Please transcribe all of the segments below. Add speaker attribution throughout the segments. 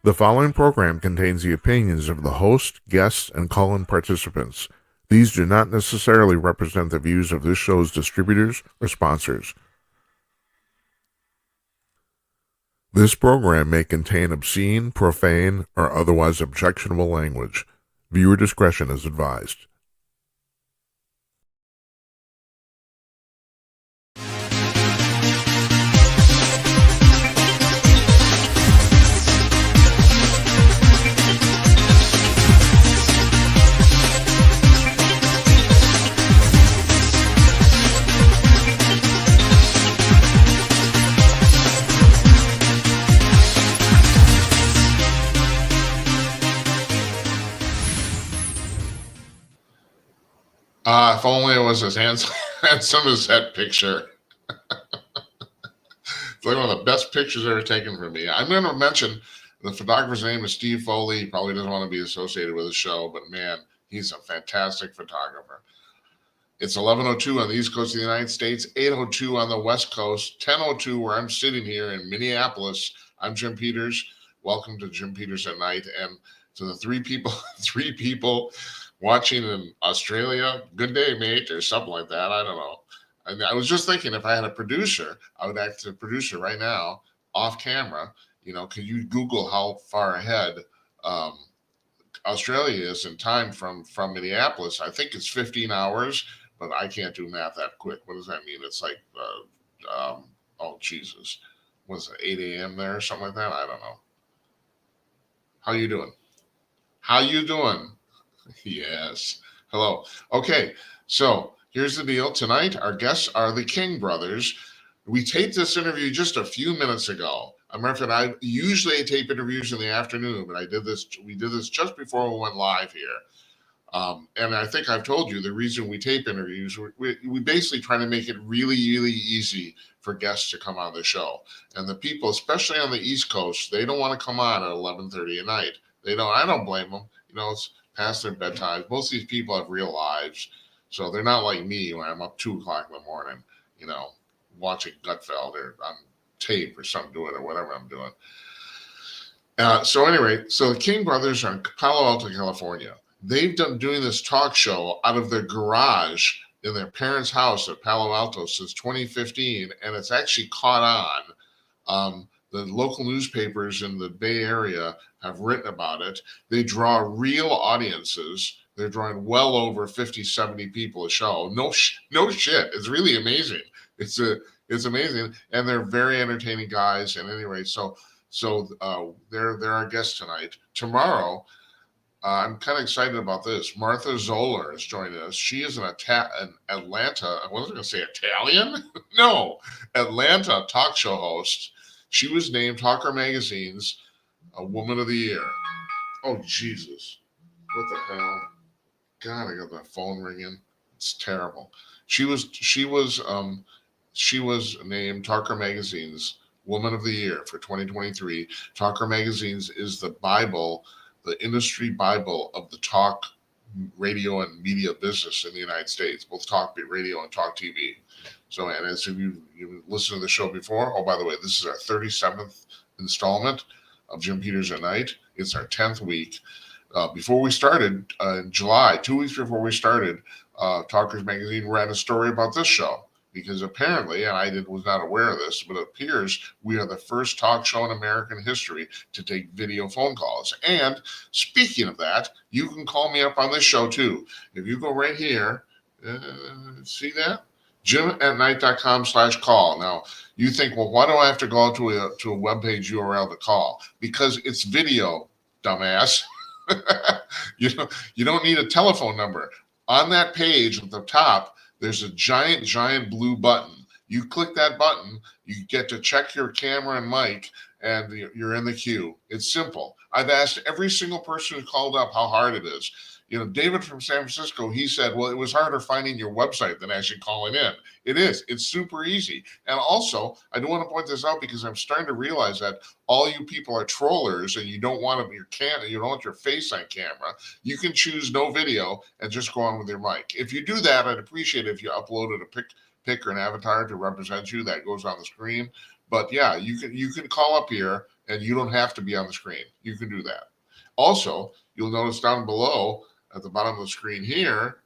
Speaker 1: The following program contains the opinions of the host, guests, and call-in participants. These do not necessarily represent the views of this show's distributors or sponsors. This program may contain obscene, profane, or otherwise objectionable language. Viewer discretion is advised.
Speaker 2: If only it was as handsome as that picture. It's like one of the best pictures ever taken for me. I'm going to mention the photographer's name is Steve Foley. He probably doesn't want to be associated with the show, but man, he's a fantastic photographer. It's 11:02 on the East Coast of the United States, 8:02 on the West Coast, 10:02 where I'm sitting here in Minneapolis. I'm Jim Peters. Welcome to Jim Peters at Night, and to the three people watching in Australia. Good day, mate, or something like that. I don't know. I was just thinking if I had a producer, I would act as a producer right now, off camera. You know, could you Google how far ahead Australia is in time from Minneapolis? I think it's 15 hours, but I can't do math that quick. What does that mean? It's like, oh Jesus, was it 8 a.m. there or something like that? I don't know. How you doing? How you doing? Yes. Hello. Okay. So here's the deal. Tonight, our guests are the King brothers. We taped this interview just a few minutes ago. I'm referring. I usually tape interviews in the afternoon, but we did this just before we went live here. And I think I've told you the reason we tape interviews, we basically try to make it really, really easy for guests to come on the show. And the people, especially on the East Coast, they don't want to come on at 11:30 at night. I don't blame them. You know, it's past their bedtime. Most of these people have real lives. So they're not like me when I'm up 2:00 in the morning, you know, watching Gutfeld or on tape or something, doing or whatever I'm doing. So anyway, so the King brothers are in Palo Alto, California. They've done doing this talk show out of their garage in their parents' house at Palo Alto since 2015, and it's actually caught on. The local newspapers in the Bay Area have written about it. They draw real audiences. They're drawing well over 50, 70 people a show. No shit. It's really amazing. It's amazing, and they're very entertaining guys. And anyway, so they're our guests tonight. Tomorrow, I'm kind of excited about this. Martha Zoller is joining us. She is an Atlanta. I wasn't going to say Italian. No, Atlanta talk show host. She was named Talker Magazine's Woman of the Year. Oh, Jesus. What the hell? God, I got that phone ringing. It's terrible. She was named Talker Magazine's Woman of the Year for 2023. Talker Magazines is the Bible, the industry Bible of the talk radio and media business in the United States, both talk radio and talk TV. So, and as you've listened to the show before, oh, by the way, this is our 37th installment of Jim Peters at Night. It's our 10th week. Before we started in July, 2 weeks before we started, Talkers Magazine ran a story about this show because apparently, and I was not aware of this, but it appears we are the first talk show in American history to take video phone calls. And speaking of that, you can call me up on this show too. If you go right here, see that? JimAtNight.com/call. Now, you think, well, why do I have to go out to a webpage URL to call? Because it's video, dumbass. You don't need a telephone number. On that page at the top, there's a giant blue button. You click that button, you get to check your camera and mic, and you're in the queue. It's simple. I've asked every single person who called up how hard it is. You know, David from San Francisco, he said, well, it was harder finding your website than actually calling in. It is. It's super easy. And also, I do want to point this out because I'm starting to realize that all you people are trollers and you don't want you don't want your face on camera. You can choose no video and just go on with your mic. If you do that, I'd appreciate it if you uploaded a pic or an avatar to represent you that goes on the screen. But yeah, you can call up here and you don't have to be on the screen. You can do that. Also, you'll notice down below at the bottom of the screen here,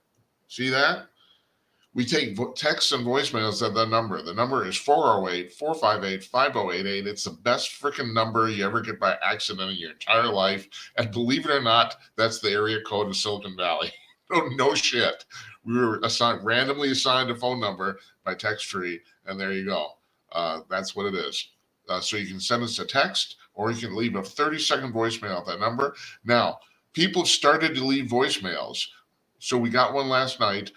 Speaker 2: see that? We take texts and voicemails at the number. The number is 408-458-5088. It's the best freaking number you ever get by accident in your entire life. And believe it or not, that's the area code of Silicon Valley. No shit. We were randomly assigned a phone number by text tree, and there you go. That's what it is. So you can send us a text, or you can leave a 30-second voicemail at that number. Now, people started to leave voicemails. So we got one last night.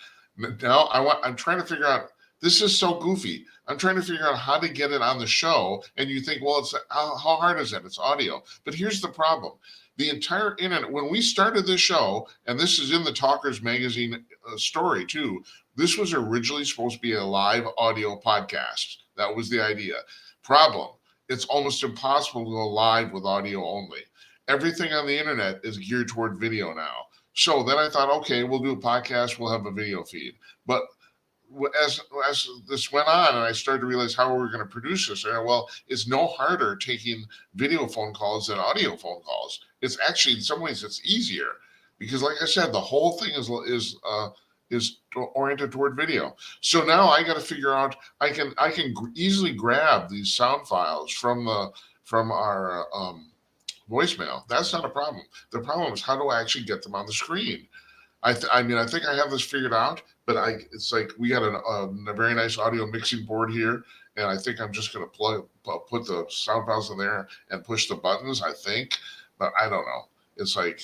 Speaker 2: Now I'm trying to figure out, this is so goofy. I'm trying to figure out how to get it on the show. And you think, well, how hard is that? It's audio. But here's the problem. The entire internet, when we started this show, and this is in the Talkers Magazine story too, this was originally supposed to be a live audio podcast. That was the idea. Problem, it's almost impossible to go live with audio only. Everything on the internet is geared toward video now. So then I thought, okay, we'll do a podcast. We'll have a video feed. But as this went on, and I started to realize how we're going to produce this, well, it's no harder taking video phone calls than audio phone calls. It's actually, in some ways, it's easier because, like I said, the whole thing is oriented toward video. So now I got to figure out, I can easily grab these sound files from our voicemail. That's not a problem. The problem is, how do I actually get them on the screen? I think I have this figured out, but it's like we got a very nice audio mixing board here, and I think I'm just going to put the sound files in there and push the buttons, I think, but I don't know. It's like,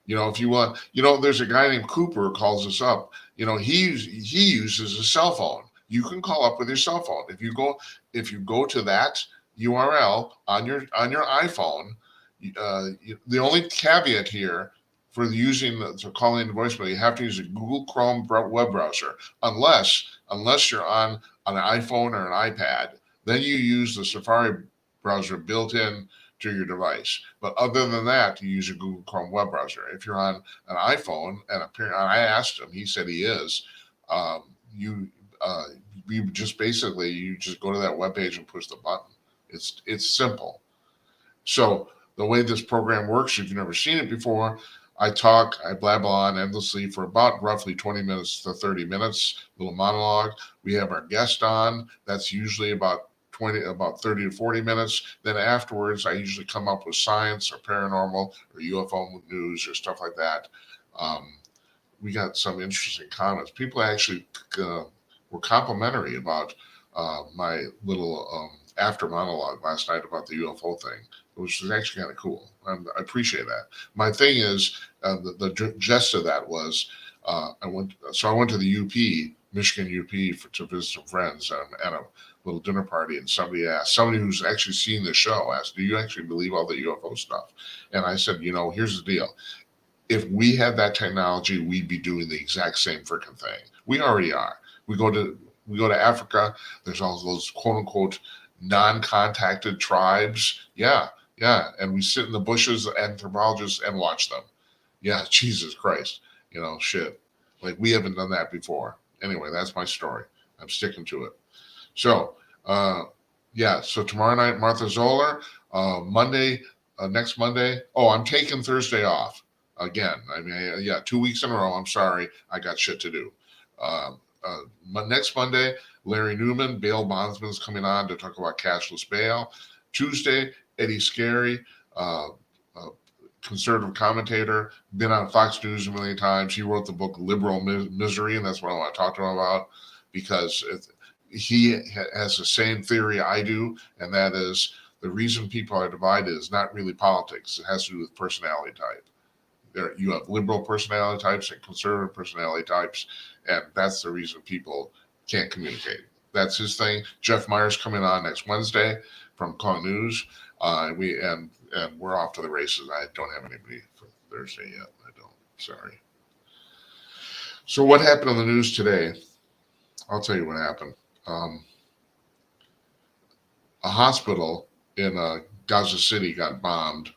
Speaker 2: if you want, there's a guy named Cooper who calls us up. He uses a cell phone. You can call up with your cell phone. If you go to that URL on your iPhone, the only caveat here for calling the voicemail, you have to use a Google Chrome web browser, unless you're on an iPhone or an iPad. Then you use the Safari browser built in to your device. But other than that, you use a Google Chrome web browser. If you're on an iPhone, and apparently I asked him, he said he is. You just go to that web page and push the button. It's simple. So the way this program works, if you've never seen it before, I blabble on endlessly for about roughly 20 minutes to 30 minutes, little monologue. We have our guest on. That's usually about 30 to 40 minutes. Then afterwards, I usually come up with science or paranormal or UFO news or stuff like that. We got some interesting comments. People actually were complimentary about my little after monologue last night about the UFO thing, which was actually kind of cool. And I appreciate that. My thing is, the gist of that was, I went to the UP, Michigan UP, to visit some friends at a little dinner party, and somebody who's actually seen the show asked, do you actually believe all the UFO stuff? And I said, here's the deal. If we had that technology, we'd be doing the exact same freaking thing. We already are. We go to Africa. There's all those quote unquote non-contacted tribes. Yeah. And we sit in the bushes, anthropologists, and watch them. Yeah, Jesus Christ. Shit. Like, we haven't done that before. Anyway, that's my story. I'm sticking to it. So, so tomorrow night, Martha Zoller. Next Monday. Oh, I'm taking Thursday off again. 2 weeks in a row. I'm sorry. I got shit to do. Next Monday, Larry Newman, bail bondsman, is coming on to talk about cashless bail. Tuesday, Eddie Scary, conservative commentator, been on Fox News a million times. He wrote the book Liberal Misery, and that's what I want to talk to him about, because he has the same theory I do, and that is the reason people are divided is not really politics. It has to do with personality type. You have liberal personality types and conservative personality types, and that's the reason people can't communicate. That's his thing. Jeff Myers coming on next Wednesday from Call News. We're off to the races. I don't have anybody for Thursday yet. I don't. Sorry. So what happened on the news today? I'll tell you what happened. A hospital in Gaza City got bombed,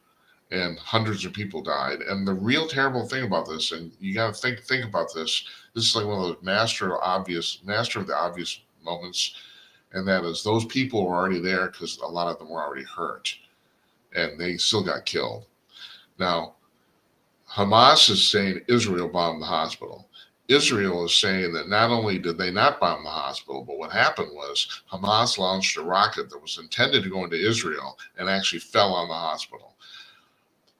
Speaker 2: and hundreds of people died. And the real terrible thing about this, and you got to think about this. This is like one of those master of the obvious moments, and that is those people were already there because a lot of them were already hurt. and they still got killed. Now, Hamas is saying Israel bombed the hospital. Israel is saying that not only did they not bomb the hospital, but what happened was Hamas launched a rocket that was intended to go into Israel and actually fell on the hospital.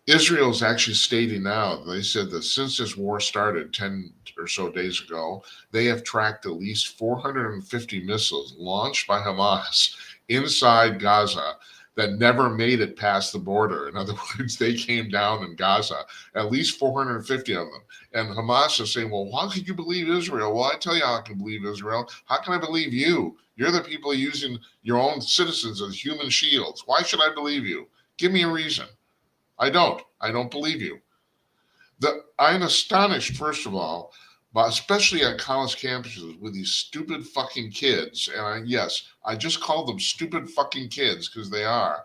Speaker 2: Israel is actually stating now, they said that since this war started 10 or so days ago, they have tracked at least 450 missiles launched by Hamas inside Gaza that never made it past the border. In other words, they came down in Gaza, at least 450 of them. And Hamas is saying, well, how could you believe Israel? Well, I tell you how I can believe Israel. How can I believe you? You're the people using your own citizens as human shields. Why should I believe you? Give me a reason. I don't. I don't believe you. I'm astonished, first of all, but especially on college campuses with these stupid fucking kids. And yes, I just call them stupid fucking kids because they are.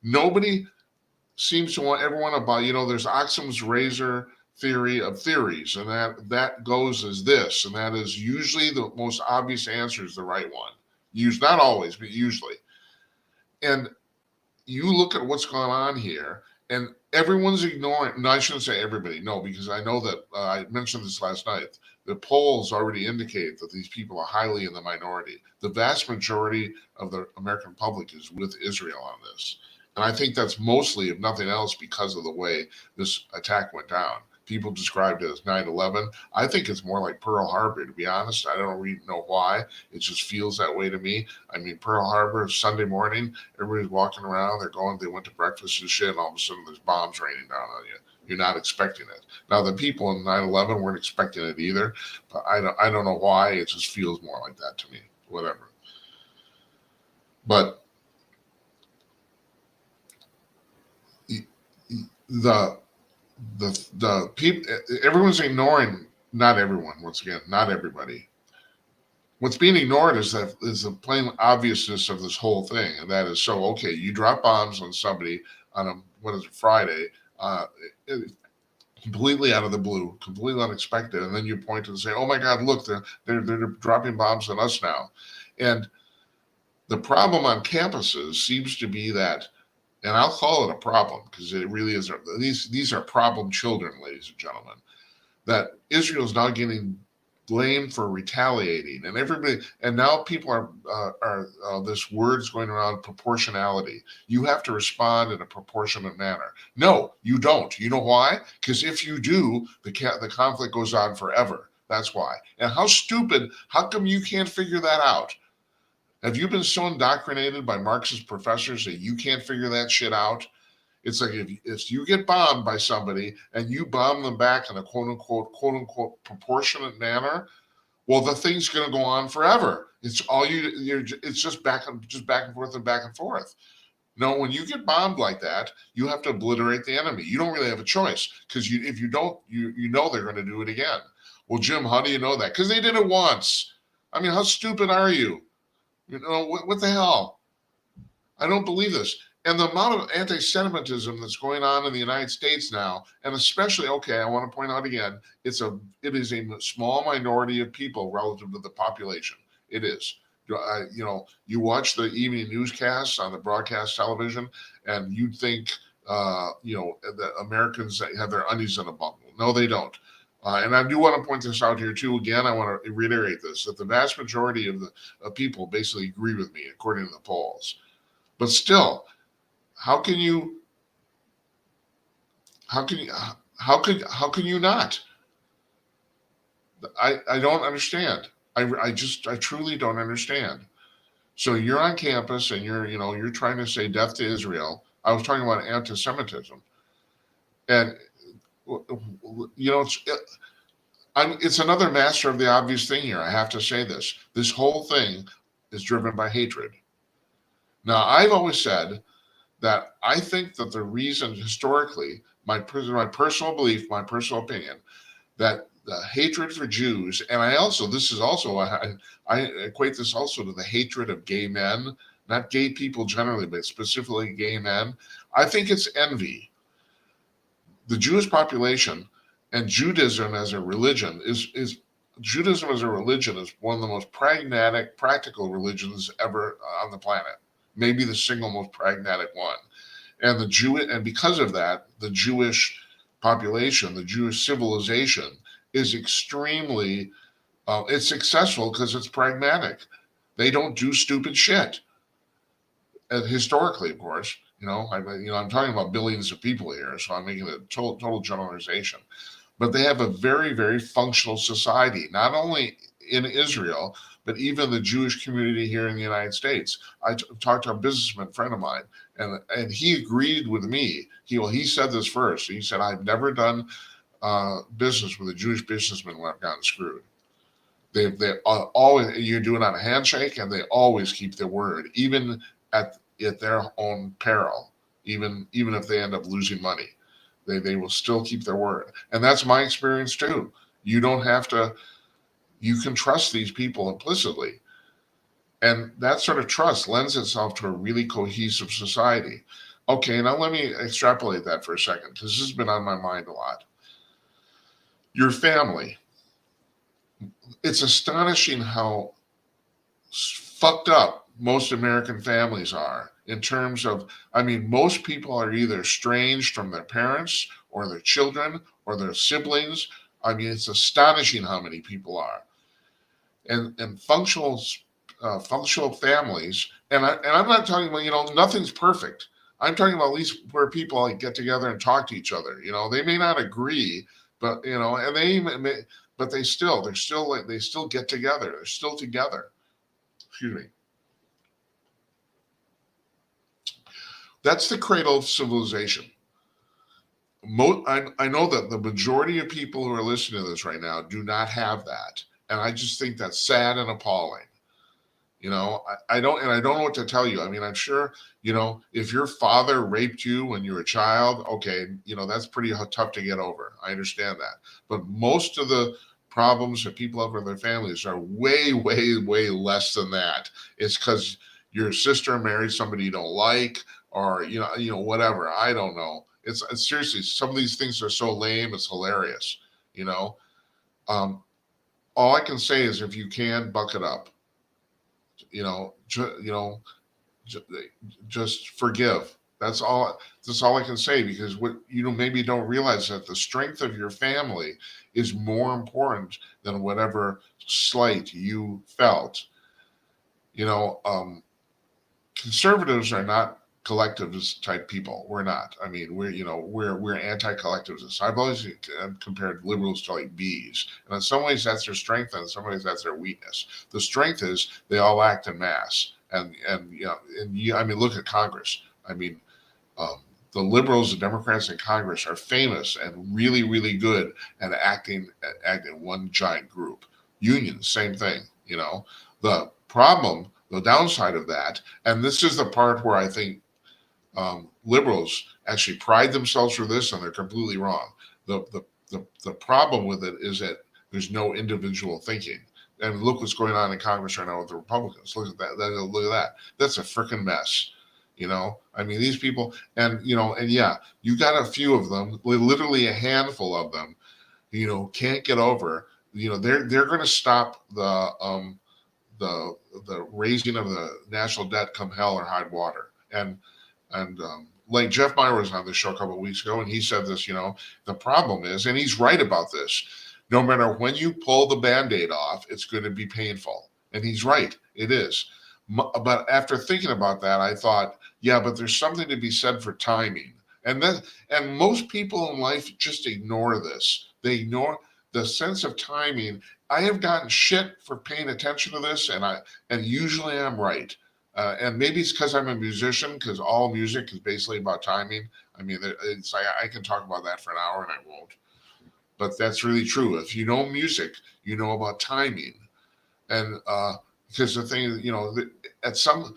Speaker 2: Nobody seems to want everyone about, there's Occam's razor theory of theories, and that goes as this, and that is usually the most obvious answer is the right one. Not always, but usually. And you look at what's going on here, and everyone's ignoring. No, I shouldn't say everybody. No, because I know that I mentioned this last night. The polls already indicate that these people are highly in the minority. The vast majority of the American public is with Israel on this. And I think that's mostly, if nothing else, because of the way this attack went down. People described it as 9/11. I think it's more like Pearl Harbor, to be honest. I don't really know why. It just feels that way to me. I mean, Pearl Harbor, Sunday morning, everybody's walking around. They went to breakfast and shit, and all of a sudden there's bombs raining down on you. You're not expecting it. Now, the people in 9/11 weren't expecting it either, but I don't know why. It just feels more like that to me. Whatever. But the people, everyone's ignoring, not everyone, once again, not everybody. What's being ignored is the plain obviousness of this whole thing, and that is, so okay, you drop bombs on somebody on Friday, completely out of the blue, completely unexpected, and then you point and say, oh my God, look, they're dropping bombs on us now. And the problem on campuses seems to be that, and I'll call it a problem because it really is. These are problem children, ladies and gentlemen. That Israel is now getting blamed for retaliating, and now people are this word's going around, proportionality. You have to respond in a proportionate manner. No, you don't. You know why? Because if you do, the conflict goes on forever. That's why. And how stupid? How come you can't figure that out? Have you been so indoctrinated by Marxist professors that you can't figure that shit out? It's like if you get bombed by somebody and you bomb them back in a quote unquote proportionate manner, well, the thing's going to go on forever. It's all it's just back and forth and back and forth. No, when you get bombed like that, you have to obliterate the enemy. You don't really have a choice because if you don't, you know they're going to do it again. Well, Jim, how do you know that? Because they did it once. I mean, how stupid are you? What the hell? I don't believe this. And the amount of anti-Semitism that's going on in the United States now, and especially, okay, I want to point out again, it is a small minority of people relative to the population. It is. You watch the evening newscasts on the broadcast television, and you'd think, that Americans have their undies in a bundle. No, they don't. And I do want to point this out here too. Again, I want to reiterate this: that the vast majority of people basically agree with me, according to the polls. But still, how can you not? I don't understand. I truly don't understand. So you're on campus and you're trying to say death to Israel. I was talking about anti-Semitism, and it's another master of the obvious thing here. I have to say this. This whole thing is driven by hatred. Now, I've always said that I think that the reason historically, my personal belief, my personal opinion, that the hatred for Jews, and I equate this also to the hatred of gay men, not gay people generally, but specifically gay men. I think it's envy. The Jewish population and Judaism as a religion is one of the most pragmatic, practical religions ever on the planet. Maybe the single most pragmatic one. And and because of that, the Jewish population, the Jewish civilization is extremely it's successful because it's pragmatic. They don't do stupid shit. And historically, of course, I'm talking about billions of people here, so I'm making a total generalization. But they have a very, very functional society, not only in Israel, but even the Jewish community here in the United States. I talked to a businessman friend of mine, and he agreed with me. He said this first. He said, "I've never done business with a Jewish businessman when I've gotten screwed. They always, you do it on a handshake, and they always keep their word, even at their own peril. Even if they end up losing money, they will still keep their word." And that's my experience too. You don't have to. You can trust these people implicitly, and that sort of trust lends itself to a really cohesive society. Okay, now let me extrapolate that for a second, because this has been on my mind a lot. Your family. It's astonishing how fucked up most American families are in terms of, I mean, most people are either estranged from their parents or their children or their siblings. I mean, it's astonishing how many people are. And functional families, and I'm not talking about, nothing's perfect. I'm talking about at least where people like get together and talk to each other. They may not agree, but and but they still get together. They're still together. Excuse me. That's the cradle of civilization. I know that the majority of people who are listening to this right now do not have that, and I just think that's sad and appalling. I don't know what to tell you. I mean, I'm sure, if your father raped you when you were a child, okay, that's pretty tough to get over. I understand that. But most of the problems that people have with their families are way, way, way less than that. It's because your sister married somebody you don't like, or, whatever. I don't know. It's seriously, some of these things are so lame, it's hilarious, you know. Um, all I can say is, if you can, buck it up. you know, ju- you know, ju- just forgive. That's all. That's all I can say, because what maybe you don't realize that the strength of your family is more important than whatever slight you felt. You know, conservatives are not collectivist type people. We're not. I mean, we're anti-collectivists. I've always compared liberals to like bees, and in some ways that's their strength, and in some ways that's their weakness. The strength is they all act in mass, I mean, look at Congress. I mean, um, the liberals, the Democrats in Congress are famous and really, really good at acting one giant group. Unions, same thing. The problem, the downside of that, and this is the part where I think liberals actually pride themselves for this, and they're completely wrong. The problem with it is that there's no individual thinking. And look what's going on in Congress right now with the Republicans. Look at that. Look at that. That's a freaking mess. I mean, these people, and yeah, you got a few of them, literally a handful of them, can't get over. They're going to stop the raising of the national debt come hell or high water. And like Jeff Meyer was on the show a couple of weeks ago, and he said this. The problem is, and he's right about this. No matter when you pull the Band-Aid off, it's going to be painful, and he's right. It is. But after thinking about that, I thought, yeah, but there's something to be said for timing, and most people in life just ignore this. They ignore the sense of timing. I have gotten shit for paying attention to this, and usually I'm right. And maybe it's because I'm a musician, because all music is basically about timing. I mean, it's like I can talk about that for an hour and I won't. But that's really true. If you know music, you know about timing, and because the thing is, at some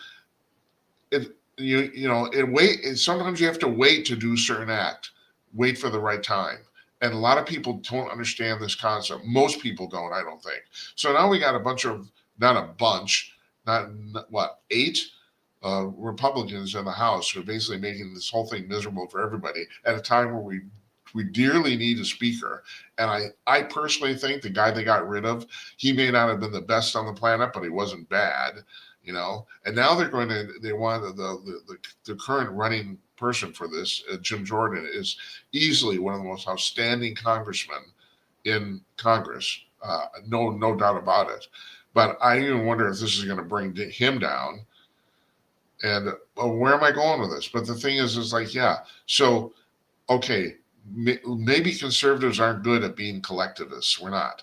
Speaker 2: it it wait. Sometimes you have to wait to do certain act, wait for the right time. And a lot of people don't understand this concept. Most people don't, I don't think. So now we got a bunch of, not a bunch, not what, 8 Republicans in the House who are basically making this whole thing miserable for everybody at a time where we dearly need a speaker. And I personally think the guy they got rid of, he may not have been the best on the planet, but he wasn't bad. And now they want the current running person for this, Jim Jordan, is easily one of the most outstanding congressmen in Congress. No doubt about it. But I even wonder if this is going to bring him down. And where am I going with this? But the thing is like, yeah. So, okay, maybe conservatives aren't good at being collectivists. We're not.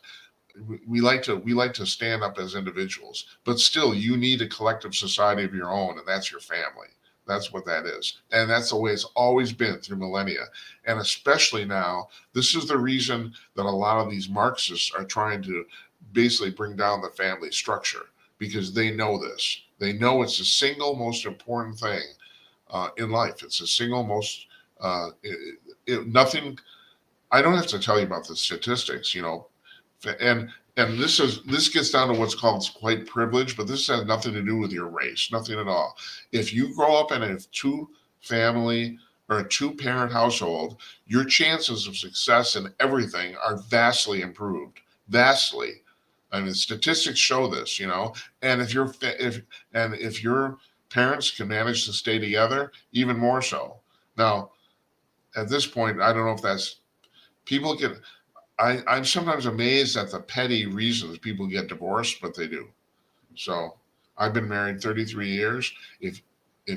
Speaker 2: We like to stand up as individuals, but still, you need a collective society of your own, and that's your family. That's what that is, and that's the way it's always been through millennia, and especially now. This is the reason that a lot of these Marxists are trying to basically bring down the family structure, because they know this. They know it's the single most important thing in life. It's the single most nothing. I don't have to tell you about the statistics, and this gets down to what's called white privilege, but this has nothing to do with your race, nothing at all. If you grow up in a two-family or a two-parent household, your chances of success in everything are vastly improved. Vastly. I mean, statistics show this, and if your parents can manage to stay together, even more so. Now, at this point, I don't know if that's people get. I'm sometimes amazed at the petty reasons people get divorced, but they do. So I've been married 33 years. If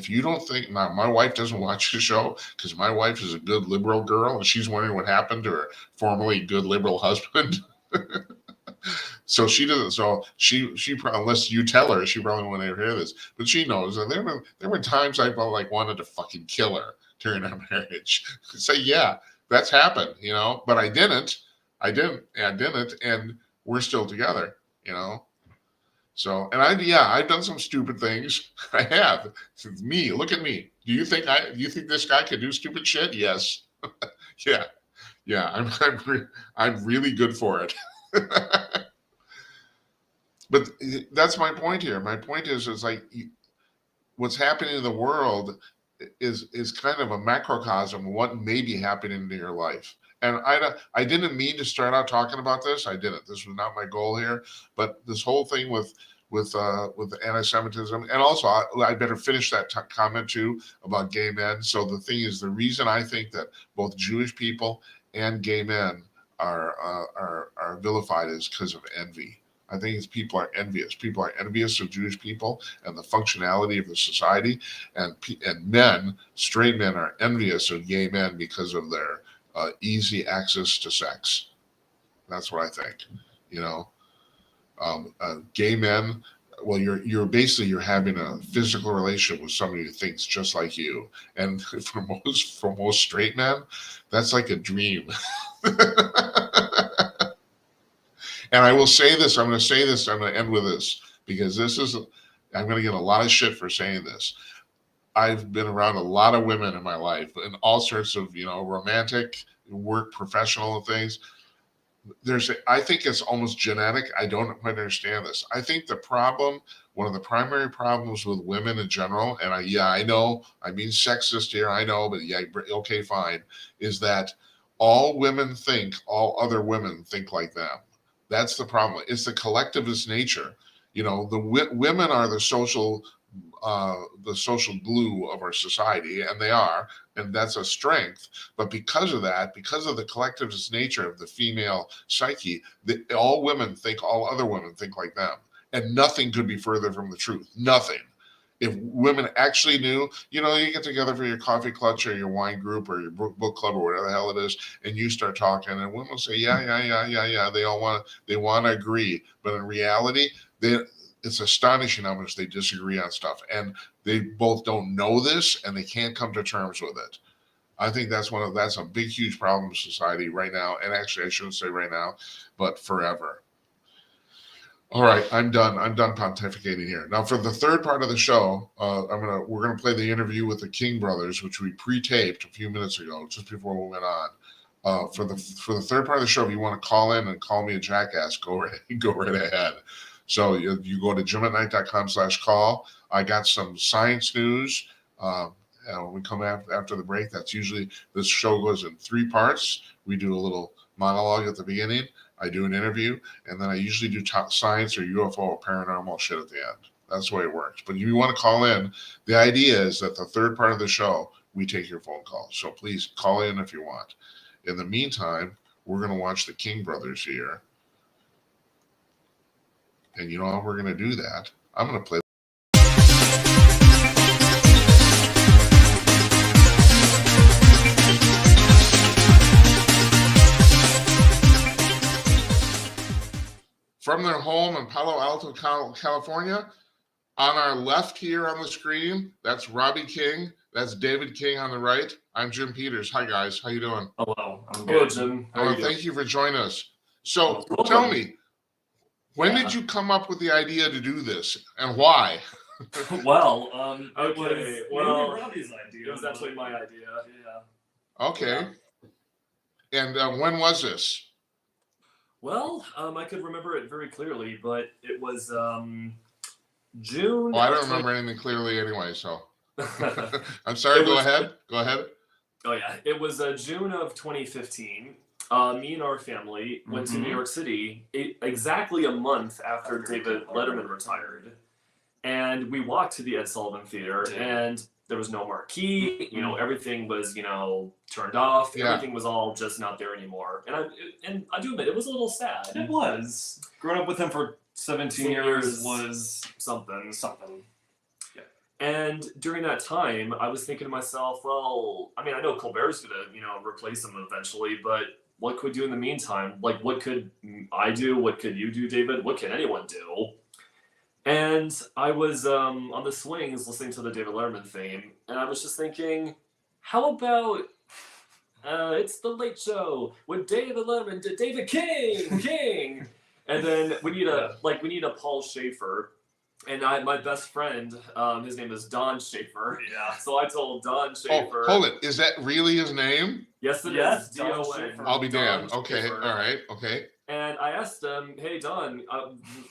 Speaker 2: you don't think my wife doesn't watch the show because my wife is a good liberal girl and she's wondering what happened to her formerly good liberal husband. So she doesn't. So she probably, unless you tell her, she probably won't ever hear this. But she knows. And there were times I felt like wanted to fucking kill her during our marriage. Say, yeah, that's happened, but I didn't. I didn't, and we're still together, So, and I've done some stupid things. I have. It's me. Look at me. Do you think this guy could do stupid shit? Yes. Yeah. Yeah. I'm really good for it. But that's my point here. My point is like what's happening in the world is kind of a macrocosm of what may be happening in your life. And I didn't mean to start out talking about this. I didn't. This was not my goal here. But this whole thing with anti-Semitism, and also I better finish that comment too about gay men. So the thing is, the reason I think that both Jewish people and gay men are vilified is because of envy. I think it's people are envious. People are envious of Jewish people and the functionality of the society, and men, straight men, are envious of gay men because of their easy access to sex. That's what I think. Gay men. Well, you're having a physical relationship with somebody who thinks just like you, and for most straight men, that's like a dream. And I will say this. I'm going to say this. I'm going to end with this because I'm going to get a lot of shit for saying this. I've been around a lot of women in my life and all sorts of, romantic, work, professional things. I think it's almost genetic. I don't quite understand this. I think one of the primary problems with women in general, and I know, I mean sexist here, I know, but yeah, okay, fine, is that all women think all other women think like them. That's the problem. It's the collectivist nature. Women are the social glue of our society, and they are, and that's a strength. But because of the collectivist nature of the female psyche, all women think all other women think like them, and nothing could be further from the truth. Nothing. If women actually knew, you get together for your coffee clutch or your wine group or your book club or whatever the hell it is, and you start talking, and women will say, yeah. They want to agree, but in reality, it's astonishing how much they disagree on stuff, and they both don't know this, and they can't come to terms with it. I think that's a big, huge problem in society right now, and actually, I shouldn't say right now, but forever. All right, I'm done. I'm done pontificating here. Now, for the third part of the show, we're gonna play the interview with the King brothers, which we pre-taped a few minutes ago, just before we went on. For the third part of the show, if you want to call in and call me a jackass, go right ahead. So you go to jimatnight.com/call. I got some science news. When we come after the break, that's usually, this show goes in 3 parts. We do a little monologue at the beginning. I do an interview, and then I usually do science or UFO or paranormal shit at the end. That's the way it works. But if you want to call in, the idea is that the third part of the show, we take your phone calls. So please call in if you want. In the meantime, we're going to watch the King Brothers here. And you know how we're going to do that? I'm going to play. From their home in Palo Alto, California, on our left here on the screen, that's Robbie King. That's David King on the right. I'm Jim Peters. Hi, guys. How you doing?
Speaker 3: Hello. I'm
Speaker 4: Hello,
Speaker 3: good.
Speaker 4: Jim. How are you doing?
Speaker 2: Thank you for joining us. So
Speaker 3: Welcome.
Speaker 2: tell me, when
Speaker 3: Yeah.
Speaker 2: did you come up with the idea to do this and why?
Speaker 3: Well,
Speaker 4: Okay,
Speaker 3: it was
Speaker 4: well,
Speaker 3: maybe Robbie's idea.
Speaker 4: It was actually my idea.
Speaker 3: Yeah.
Speaker 2: Okay. And when was this?
Speaker 4: Well, I could remember it very clearly, but it was June.
Speaker 2: Well, I don't
Speaker 4: of
Speaker 2: remember anything clearly anyway, so
Speaker 4: 20
Speaker 2: I'm sorry.
Speaker 4: It
Speaker 2: Go
Speaker 4: was-
Speaker 2: ahead. Go ahead.
Speaker 4: Oh yeah, it was June of 2015. Me and our family went to New
Speaker 3: Mhm.
Speaker 4: York City exactly a month after David Letterman retired, and we walked to the Ed Sullivan Theater, and there was no marquee. You know, everything was turned off.
Speaker 2: Yeah.
Speaker 4: Everything was all just not there anymore. And I do admit it was a little sad.
Speaker 3: It was. Growing up with him for 17 years was
Speaker 4: something.
Speaker 3: something.
Speaker 4: And during that time, I was thinking to myself, well, I mean, I know Colbert's gonna, replace him eventually, but what could we do in the meantime? Like, what could I do? What could you do, David? What can anyone do? And I was on the swings listening to the David Letterman theme, and I was just thinking, how about it's the Late Show with David Letterman, David King, and then we need a Paul Schaefer. And my best friend, his name is Don Schaefer.
Speaker 3: Yeah.
Speaker 4: So I told Don
Speaker 2: Oh,
Speaker 4: Schaefer.
Speaker 2: hold it. Is that really his name?
Speaker 4: Yes, it is.
Speaker 3: Yes,
Speaker 4: Don
Speaker 3: Don
Speaker 4: Schaefer.
Speaker 3: Schaefer.
Speaker 2: I'll be
Speaker 4: Don
Speaker 2: damned. Okay.
Speaker 4: Schaefer.
Speaker 2: All right. Okay.
Speaker 4: And I asked him, "Hey Don,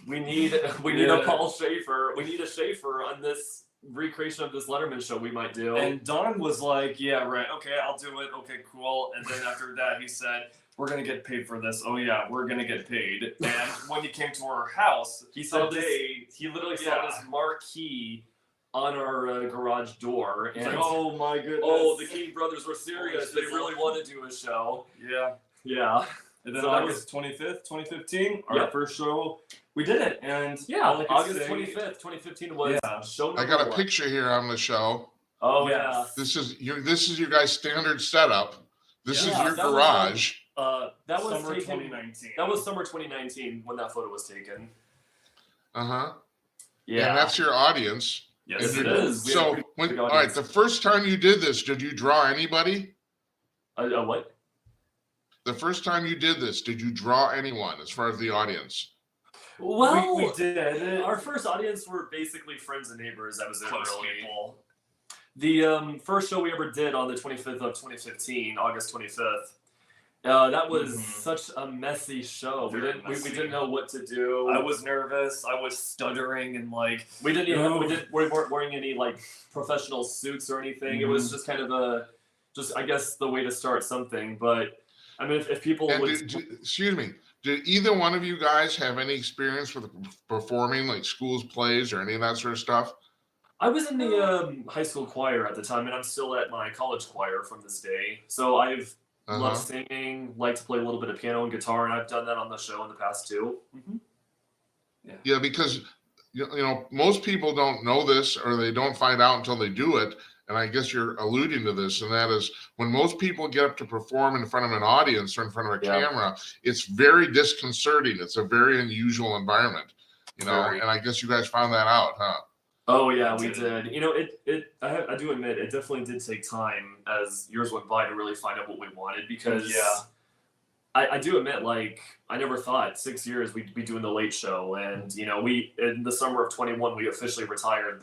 Speaker 4: we need a
Speaker 3: Yeah.
Speaker 4: Paul Schaefer. We need a Schaefer on this recreation of this Letterman show we might do."
Speaker 3: And Don was like, yeah, right. Okay, I'll do it. Okay, cool. And then after that, he said, we're going to get paid for this. Oh, yeah, we're going to get paid. And when he came to our house,
Speaker 4: he saw
Speaker 3: this-
Speaker 4: he literally saw
Speaker 3: Yeah.
Speaker 4: this marquee on our garage door,
Speaker 3: he's
Speaker 4: and
Speaker 3: like, oh my goodness.
Speaker 4: oh, the King brothers were serious.
Speaker 3: Oh,
Speaker 4: They
Speaker 3: this is
Speaker 4: really
Speaker 3: awful.
Speaker 4: want to do a show.
Speaker 3: Yeah.
Speaker 4: Yeah.
Speaker 3: And then
Speaker 4: So that
Speaker 3: August 25th, 2015, our
Speaker 4: Yep.
Speaker 3: first show, we did it. And
Speaker 4: Yeah,
Speaker 3: all I could
Speaker 4: August
Speaker 3: say-
Speaker 4: 25th, 2015 was
Speaker 3: Yeah.
Speaker 4: show number
Speaker 2: I got a
Speaker 4: one.
Speaker 2: picture here on the show.
Speaker 4: Oh,
Speaker 3: Yes.
Speaker 2: This is your guys' standard setup. This
Speaker 4: Yeah,
Speaker 2: is your
Speaker 4: that was
Speaker 2: garage.
Speaker 4: That was
Speaker 3: summer
Speaker 4: taken,
Speaker 3: 2019.
Speaker 4: That was summer 2019 when that photo was taken.
Speaker 2: Uh-huh.
Speaker 4: Yeah.
Speaker 2: And that's your audience.
Speaker 4: Yes,
Speaker 2: If
Speaker 4: it
Speaker 2: you-
Speaker 4: is. We have a
Speaker 2: So,
Speaker 4: pretty
Speaker 2: when,
Speaker 4: big
Speaker 2: all right,
Speaker 4: audience.
Speaker 2: the first time you did this, did you draw anybody?
Speaker 4: What?
Speaker 2: The first time you did this, did you draw anyone as far as the audience?
Speaker 4: Well,
Speaker 3: we did.
Speaker 4: our first audience were basically friends and neighbors. That was it,
Speaker 3: Close
Speaker 4: really.
Speaker 3: people.
Speaker 4: The first show we ever did on the 25th of 2015, August 25th. That was
Speaker 3: Mhm.
Speaker 4: such a messy show. We
Speaker 3: Very
Speaker 4: didn't we
Speaker 3: messy.
Speaker 4: didn't know what to do.
Speaker 3: I was nervous. I was stuttering and like,
Speaker 4: We didn't even
Speaker 3: No.
Speaker 4: we weren't wearing any like professional suits or anything. It was just kind of I guess the way to start something. But I mean, if people
Speaker 2: And
Speaker 4: would
Speaker 2: excuse me, did either one of you guys have any experience with performing like schools plays or any of that sort of stuff?
Speaker 4: I was in the high school choir at the time, and I'm still at my college choir from this day. So I've loved singing, like to play a little bit of piano and guitar, and I've done that on the show in the past too.
Speaker 2: Yeah, because you know most people don't know this or they don't find out until they do it. And I guess you're alluding to this, and that is when most people get up to perform in front of an audience or in front of a
Speaker 4: Yeah.
Speaker 2: camera, it's very disconcerting. It's a very unusual environment, you know.
Speaker 4: Very.
Speaker 2: And I guess you guys found that out, huh?
Speaker 4: Oh yeah, we
Speaker 3: did.
Speaker 4: did. You know, I do admit it definitely did take time as years went by to really find out what we wanted because
Speaker 3: Yeah.
Speaker 4: I do admit, like, I never thought 6 years we'd be doing the Late Show, and you know, we in the summer of 21 we officially retired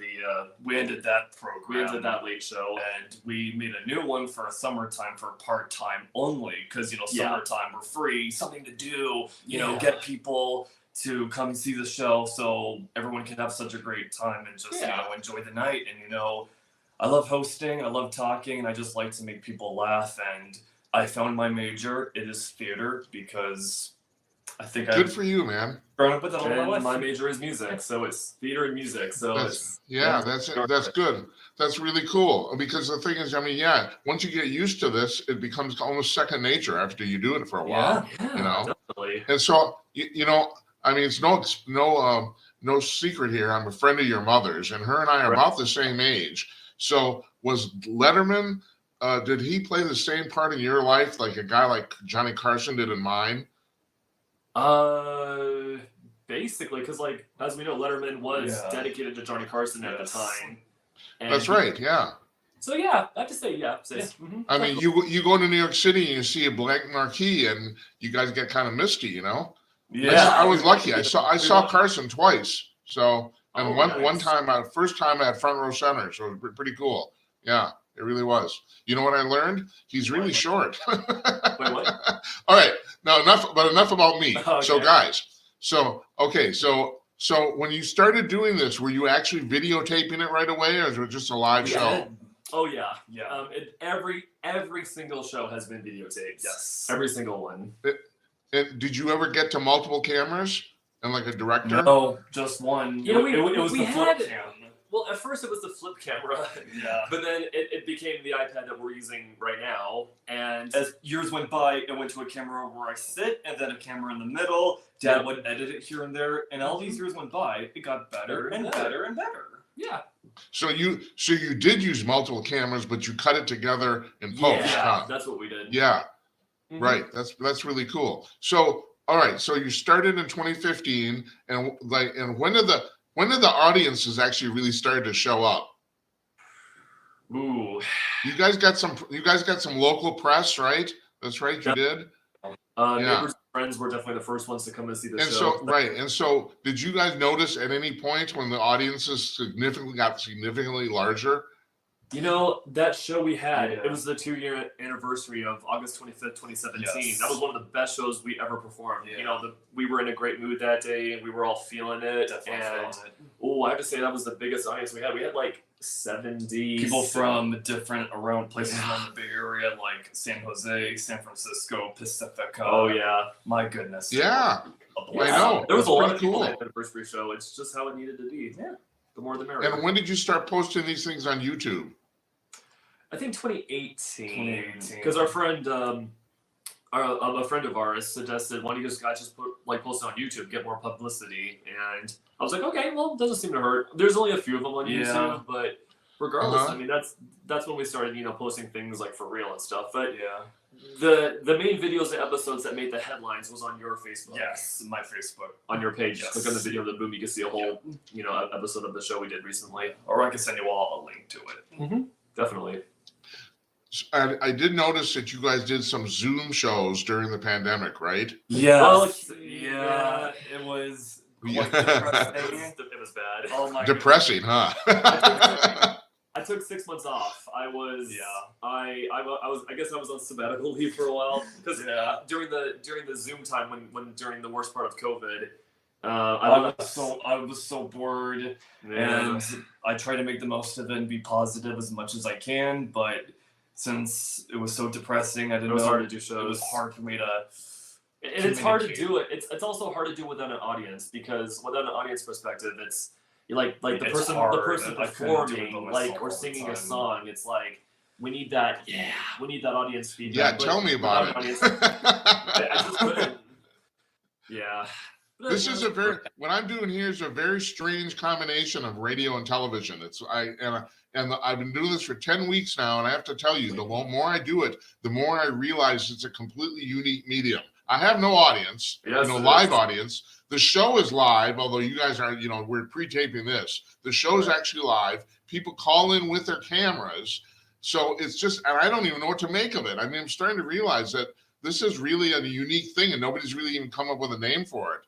Speaker 3: we ended that program.
Speaker 4: we ended that Late Show.
Speaker 3: And we made a new one for summertime for part-time only because,
Speaker 4: Yeah.
Speaker 3: summertime we're free, something to do,
Speaker 4: Yeah.
Speaker 3: get people to come see the show so everyone can have such a great time and just,
Speaker 4: Yeah.
Speaker 3: enjoy the night. And, I love hosting, I love talking, and I just like to make people laugh. And I found my major. It is theater because I think
Speaker 2: Good
Speaker 3: I've
Speaker 2: for you, man.
Speaker 3: grown up with it all my
Speaker 4: And
Speaker 3: life.
Speaker 4: my major is music, so it's theater and music. So
Speaker 2: That's,
Speaker 4: it's
Speaker 2: that's good. That's really cool. Because the thing is, I mean, yeah, once you get used to this, it becomes almost second nature after you do it for a while.
Speaker 4: yeah,
Speaker 2: You know?
Speaker 4: definitely.
Speaker 2: And so, you know, I mean, it's no secret here. I'm a friend of your mother's, and her and I are
Speaker 4: Right.
Speaker 2: about the same age. So, was Letterman? Did he play the same part in your life, like a guy like Johnny Carson did in mine?
Speaker 4: Basically, because like as we know, Letterman was
Speaker 3: Yeah.
Speaker 4: dedicated to Johnny Carson at the
Speaker 3: Yes.
Speaker 4: time. And
Speaker 2: That's right. Yeah.
Speaker 4: So yeah, I have to say yeah.
Speaker 2: I mean, you go to New York City and you see a blank marquee, and you guys get kind of misty, you know. I was lucky. I saw Carson twice. So, and
Speaker 4: Oh,
Speaker 2: one
Speaker 4: nice.
Speaker 2: time, first time I had front row center, so it was pretty cool. Yeah, it really was. You know what I learned? He's really
Speaker 4: What?
Speaker 2: short.
Speaker 4: Wait, what?
Speaker 2: All right, now enough about me.
Speaker 4: Okay.
Speaker 2: So guys, so when you started doing this, were you actually videotaping it right away, or was it just a live show?
Speaker 4: Oh yeah.
Speaker 3: Yeah.
Speaker 4: Every single show has been videotaped.
Speaker 3: Yes.
Speaker 4: Every single one.
Speaker 2: And did you ever get to multiple cameras and like a director?
Speaker 3: No, just one.
Speaker 4: You know,
Speaker 3: it was
Speaker 4: we
Speaker 3: the flip
Speaker 4: had-
Speaker 3: cam.
Speaker 4: Well, at first it was the flip camera,
Speaker 3: Yeah.
Speaker 4: but then it became the iPad that we're using right now. And
Speaker 3: As years went by, it went to a camera where I sit, and then a camera in the middle. Dad
Speaker 4: Yeah.
Speaker 3: would edit it here and there, and all these years went by. It got better and better and better.
Speaker 4: yeah,
Speaker 2: So you did use multiple cameras, but you cut it together in post, huh?
Speaker 4: that's what we did.
Speaker 2: Yeah,
Speaker 4: Mhm.
Speaker 2: right. That's really cool. So all right, so you started in 2015, and when did the audiences actually really start to show up?
Speaker 4: Ooh.
Speaker 2: You guys got some local press, right? That's right, you
Speaker 4: Yeah.
Speaker 2: did.
Speaker 4: Neighbors
Speaker 2: Yeah.
Speaker 4: and friends were definitely the first ones to come and see the
Speaker 2: And
Speaker 4: show.
Speaker 2: so right, and so did you guys notice at any point when the audiences got significantly larger?
Speaker 4: You know, that show we had,
Speaker 3: Yeah.
Speaker 4: it was the 2-year anniversary of August 25th, 2017.
Speaker 3: Yes.
Speaker 4: That was one of the best shows we ever performed.
Speaker 3: Yeah.
Speaker 4: You know, we were in a great mood that day and we were all feeling it.
Speaker 3: Definitely
Speaker 4: and
Speaker 3: felt it.
Speaker 4: oh, I have to say that was the biggest audience we had. We had like 70
Speaker 3: People from different around places
Speaker 4: Yeah.
Speaker 3: around the Bay Area, like San Jose, San Francisco, Pacifica.
Speaker 4: Oh yeah.
Speaker 3: My goodness.
Speaker 2: Yeah,
Speaker 3: A
Speaker 2: I
Speaker 3: blast.
Speaker 2: know.
Speaker 4: There was a
Speaker 2: It's
Speaker 4: lot
Speaker 2: pretty
Speaker 4: of people
Speaker 2: cool.
Speaker 4: at the anniversary show. It's just how it needed to be. Yeah. The more the merrier.
Speaker 2: And when did you start posting these things on YouTube?
Speaker 4: I think 2018.
Speaker 3: 2018.
Speaker 4: Because our friend, a friend of ours suggested, why don't you guys just post it on YouTube, get more publicity? And I was like, okay, well, it doesn't seem to hurt. There's only a few of them on
Speaker 3: Yeah.
Speaker 4: YouTube, but regardless,
Speaker 2: Uh-huh.
Speaker 4: I mean, that's when we started, posting things like for real and stuff. But
Speaker 3: Yeah.
Speaker 4: the main videos and episodes that made the headlines was on your Facebook.
Speaker 3: Yes. My Facebook.
Speaker 4: On your page.
Speaker 3: Yes.
Speaker 4: Click on the video, then boom, you can see a whole, episode of the show we did recently.
Speaker 3: Or I can send you all a link to it.
Speaker 4: Definitely.
Speaker 2: I did notice that you guys did some Zoom shows during the pandemic, right?
Speaker 3: Yes.
Speaker 4: Oh,
Speaker 3: yeah. It was
Speaker 2: Yeah.
Speaker 3: quite depressing.
Speaker 4: It was bad.
Speaker 3: Oh my
Speaker 2: Depressing, huh?
Speaker 4: I took 6 months off. I was
Speaker 3: Yeah.
Speaker 4: I guess I was on sabbatical leave for a while because
Speaker 3: Yeah.
Speaker 4: during the Zoom time when during the worst part of COVID,
Speaker 3: I was so bored,
Speaker 4: yeah.
Speaker 3: and I try to make the most of it and be positive as much as I can. But since it was so depressing, I didn't
Speaker 4: It was
Speaker 3: know.
Speaker 4: hard to do shows.
Speaker 3: It was hard for me to.
Speaker 4: And it's hard to
Speaker 3: communicate.
Speaker 4: do it. It's also hard to do without an audience because without an audience perspective, it's like the
Speaker 3: It's
Speaker 4: person
Speaker 3: hard.
Speaker 4: the person
Speaker 3: I couldn't do it by
Speaker 4: performing
Speaker 3: myself
Speaker 4: or
Speaker 3: all the
Speaker 4: singing a
Speaker 3: time.
Speaker 4: song. It's like we need that audience feedback.
Speaker 2: Yeah,
Speaker 4: but
Speaker 2: tell me
Speaker 4: without
Speaker 2: about
Speaker 4: an
Speaker 2: it.
Speaker 4: audience- I just couldn't. Yeah. But
Speaker 2: This is what I'm doing here is a very strange combination of radio and television. I've been doing this for 10 weeks now, and I have to tell you, the more I do it, the more I realize it's a completely unique medium. I have no audience,
Speaker 4: Yes, it
Speaker 2: live
Speaker 4: is.
Speaker 2: audience. The show is live, although you guys are, we're pre-taping this. The show is actually live. People call in with their cameras. So it's just, and I don't even know what to make of it. I mean, I'm starting to realize that this is really a unique thing, and nobody's really even come up with a name for it.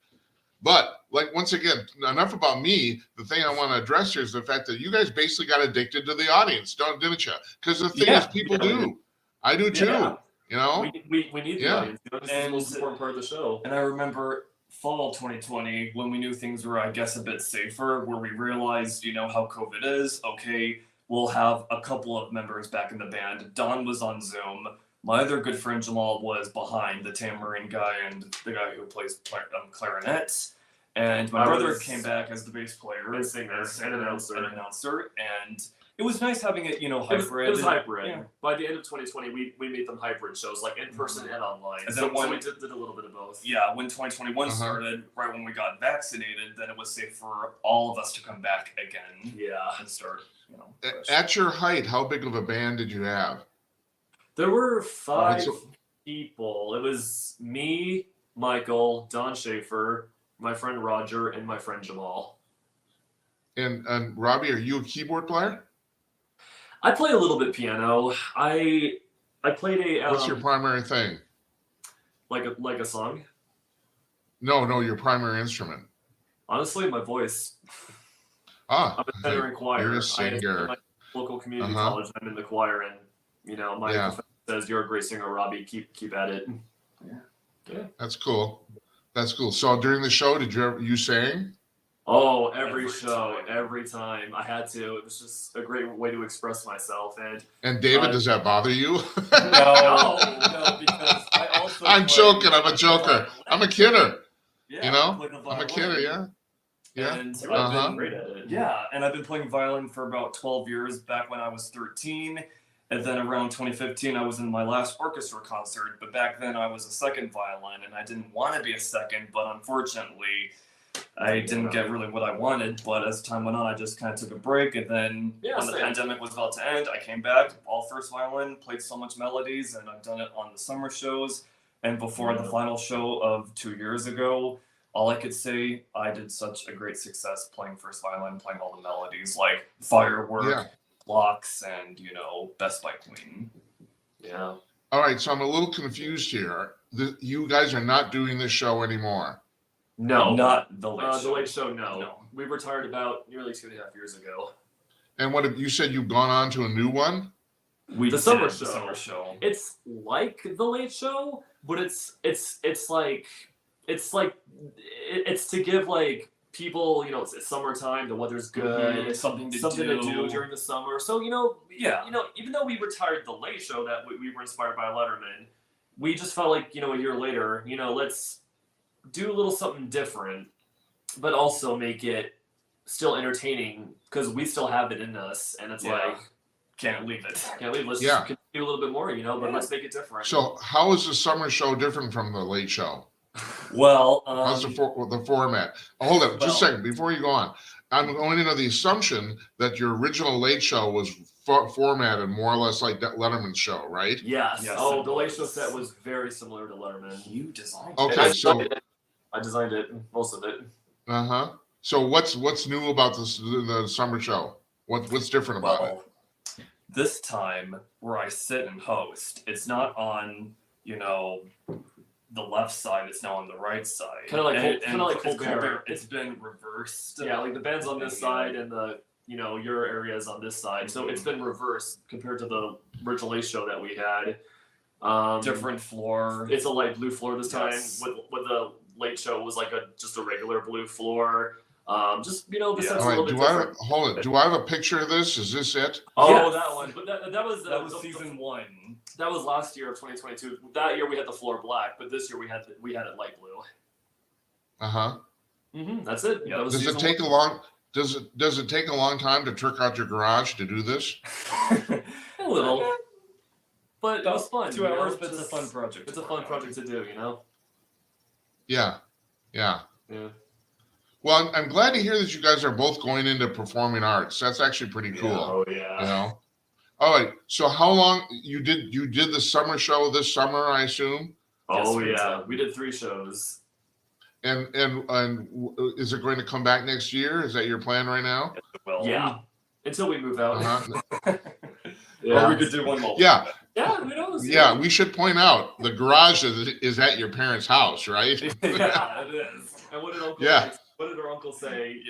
Speaker 2: But once again, enough about me. The thing I want to address here is the fact that you guys basically got addicted to the audience, didn't you? Because the thing is, people do. I do too.
Speaker 4: Yeah. We need the
Speaker 2: Yeah.
Speaker 4: audience. This is the most important part of the show.
Speaker 3: And I remember fall 2020 when we knew things were, I guess, a bit safer, where we realized, how COVID is. Okay, we'll have a couple of members back in the band. Don was on Zoom. my other good friend Jamal was behind the tambourine guy and the guy who plays clarinet. And my brother came back as the bass player
Speaker 4: and singer and
Speaker 3: announcer, and it was nice having it, hybrid.
Speaker 4: It was hybrid.
Speaker 3: Yeah.
Speaker 4: By the end of 2020, we made them hybrid shows, like in person and online.
Speaker 3: And
Speaker 4: So
Speaker 3: then
Speaker 4: we did a little bit of both.
Speaker 3: Yeah, when 2021 started, right when we got vaccinated, then it was safe for all of us to come back again.
Speaker 4: Yeah.
Speaker 3: And start, fresh.
Speaker 2: At your height, how big of a band did you have?
Speaker 4: There were 5
Speaker 2: so-
Speaker 4: people. It was me, Michael, Don Schaefer, my friend Roger, and my friend Jamal.
Speaker 2: And Robbie, are you a keyboard player?
Speaker 4: I play a little bit piano. I played a
Speaker 2: What's your primary thing?
Speaker 4: like a song.
Speaker 2: No, your primary instrument.
Speaker 4: Honestly, my voice.
Speaker 2: Ah,
Speaker 4: I'm a tenor in choir.
Speaker 2: you're a
Speaker 4: I
Speaker 2: singer.
Speaker 4: at my local community
Speaker 2: Uh-huh.
Speaker 4: college. I'm in the choir, and my professor says you're a great singer, Robbie. Keep at it.
Speaker 2: That's cool. That's cool. So during the show, did you sang?
Speaker 4: Oh, every show,
Speaker 3: time.
Speaker 4: every time I had to. It was just a great way to express myself. And
Speaker 2: And David, does that bother you?
Speaker 3: No, because I also.
Speaker 2: I'm
Speaker 3: play
Speaker 2: joking. I'm a
Speaker 3: the
Speaker 2: joker.
Speaker 3: violin.
Speaker 2: I'm a kidder.
Speaker 3: Yeah,
Speaker 2: You know?
Speaker 3: I play the
Speaker 2: I'm a
Speaker 3: violin.
Speaker 2: kidder. Yeah. Yeah.
Speaker 3: And
Speaker 4: I've
Speaker 2: Uh-huh.
Speaker 4: been great at it.
Speaker 3: Yeah, and I've been playing violin for about 12 years, back when I was 13. And then around 2015, I was in my last orchestra concert. But back then, I was a second violin, and I didn't want to be a second. But unfortunately, I didn't get really what I wanted. But as time went on, I just kind of took a break. And then when the pandemic was about to end, I came back, all first violin, played so much melodies, and I've done it on the summer shows. And before the final show of 2 years ago, all I could say, I did such a great success playing first violin, playing all the melodies like Firework,
Speaker 2: Yeah.
Speaker 3: Blocks, and Best Buy Queen.
Speaker 4: Yeah.
Speaker 2: All right. So I'm a little confused here. You guys are not doing this show anymore.
Speaker 4: No.
Speaker 3: Not the Late
Speaker 4: The
Speaker 3: Show.
Speaker 4: Late Show, no.
Speaker 3: No.
Speaker 4: We retired about nearly 2.5 years ago.
Speaker 2: And what you said? You've gone on to a new one.
Speaker 3: We
Speaker 4: The
Speaker 3: did
Speaker 4: summer
Speaker 3: the
Speaker 4: show.
Speaker 3: summer show.
Speaker 4: It's like The Late Show, but it's to give like people, it's summertime, the weather's good,
Speaker 3: Mhm. Something to
Speaker 4: to
Speaker 3: do.
Speaker 4: do during the summer. So
Speaker 3: Yeah.
Speaker 4: even though we retired The Late Show, that we were inspired by Letterman, we just felt like a year later, let's do a little something different, but also make it still entertaining because we still have it in us, and it's
Speaker 3: Yeah.
Speaker 4: like
Speaker 3: Can't leave it.
Speaker 4: can't leave. Let's
Speaker 2: Yeah.
Speaker 4: just continue a little bit more, but
Speaker 3: Yeah.
Speaker 4: let's make it different.
Speaker 2: So how is the summer show different from the late show?
Speaker 3: Well,
Speaker 2: How's the format? Hold on, just a second before you go on. I'm going into the assumption that your original late show was formatted more or less like that Letterman's show, right?
Speaker 4: Yes.
Speaker 3: Yes,
Speaker 4: Oh,
Speaker 3: it
Speaker 4: the Late Show
Speaker 3: was.
Speaker 4: set was very similar to Letterman.
Speaker 3: you designed
Speaker 2: Okay,
Speaker 3: it.
Speaker 2: so
Speaker 4: I designed it, most of it.
Speaker 2: So what's new about the summer show? What's different about it?
Speaker 3: Well, this time where I sit and host, it's not on, the left side, it's now on the right side.
Speaker 4: Kinda like
Speaker 3: it's
Speaker 4: Colbert.
Speaker 3: It's been reversed.
Speaker 4: Yeah, like the band's on this
Speaker 3: Yeah.
Speaker 4: side and the your area is on this side. So it's been reversed compared to the original Late Show that we had.
Speaker 3: Different floor.
Speaker 4: It's a light blue floor this time.
Speaker 3: Yes.
Speaker 4: With the Late Show was like just a regular blue floor. Just the
Speaker 3: Yeah.
Speaker 4: set's
Speaker 2: All
Speaker 4: a little
Speaker 2: right,
Speaker 4: bit different.
Speaker 2: hold it. Do I have a picture of this? Is this it?
Speaker 4: Oh,
Speaker 3: Yes.
Speaker 4: that one. But that was
Speaker 3: season one.
Speaker 4: That was last year of 2022. That year we had the floor black, but this year we had it light blue.
Speaker 2: Uh-huh.
Speaker 4: That's it.
Speaker 3: Yeah,
Speaker 4: That was
Speaker 2: Does it
Speaker 4: season
Speaker 2: take a long does it take a long time to trick out your garage to do this?
Speaker 4: one. A little, but it was fun.
Speaker 3: 2 hours, but it's a
Speaker 4: Just-
Speaker 3: fun project.
Speaker 4: It's a fun project to do.
Speaker 2: Yeah.
Speaker 4: Yeah.
Speaker 2: Well, I'm glad to hear that you guys are both going into performing arts. That's actually pretty cool.
Speaker 4: Oh yeah.
Speaker 2: You know. All right. So how long you did the summer show this summer, I assume?
Speaker 4: Oh
Speaker 3: Yes, we
Speaker 4: yeah.
Speaker 3: did.
Speaker 4: We did 3 shows.
Speaker 2: And is it going to come back next year? Is that your plan right now?
Speaker 3: Well,
Speaker 4: Yeah. Until we move out.
Speaker 2: Uh-huh.
Speaker 4: Yeah.
Speaker 3: Or we could do one more.
Speaker 2: Yeah.
Speaker 4: Yeah. Who knows?
Speaker 2: Yeah, we should point out the garage is at your parents' house, right?
Speaker 3: Yeah, it is.
Speaker 4: And what did Uncle?
Speaker 2: Yeah.
Speaker 4: What did our uncle say?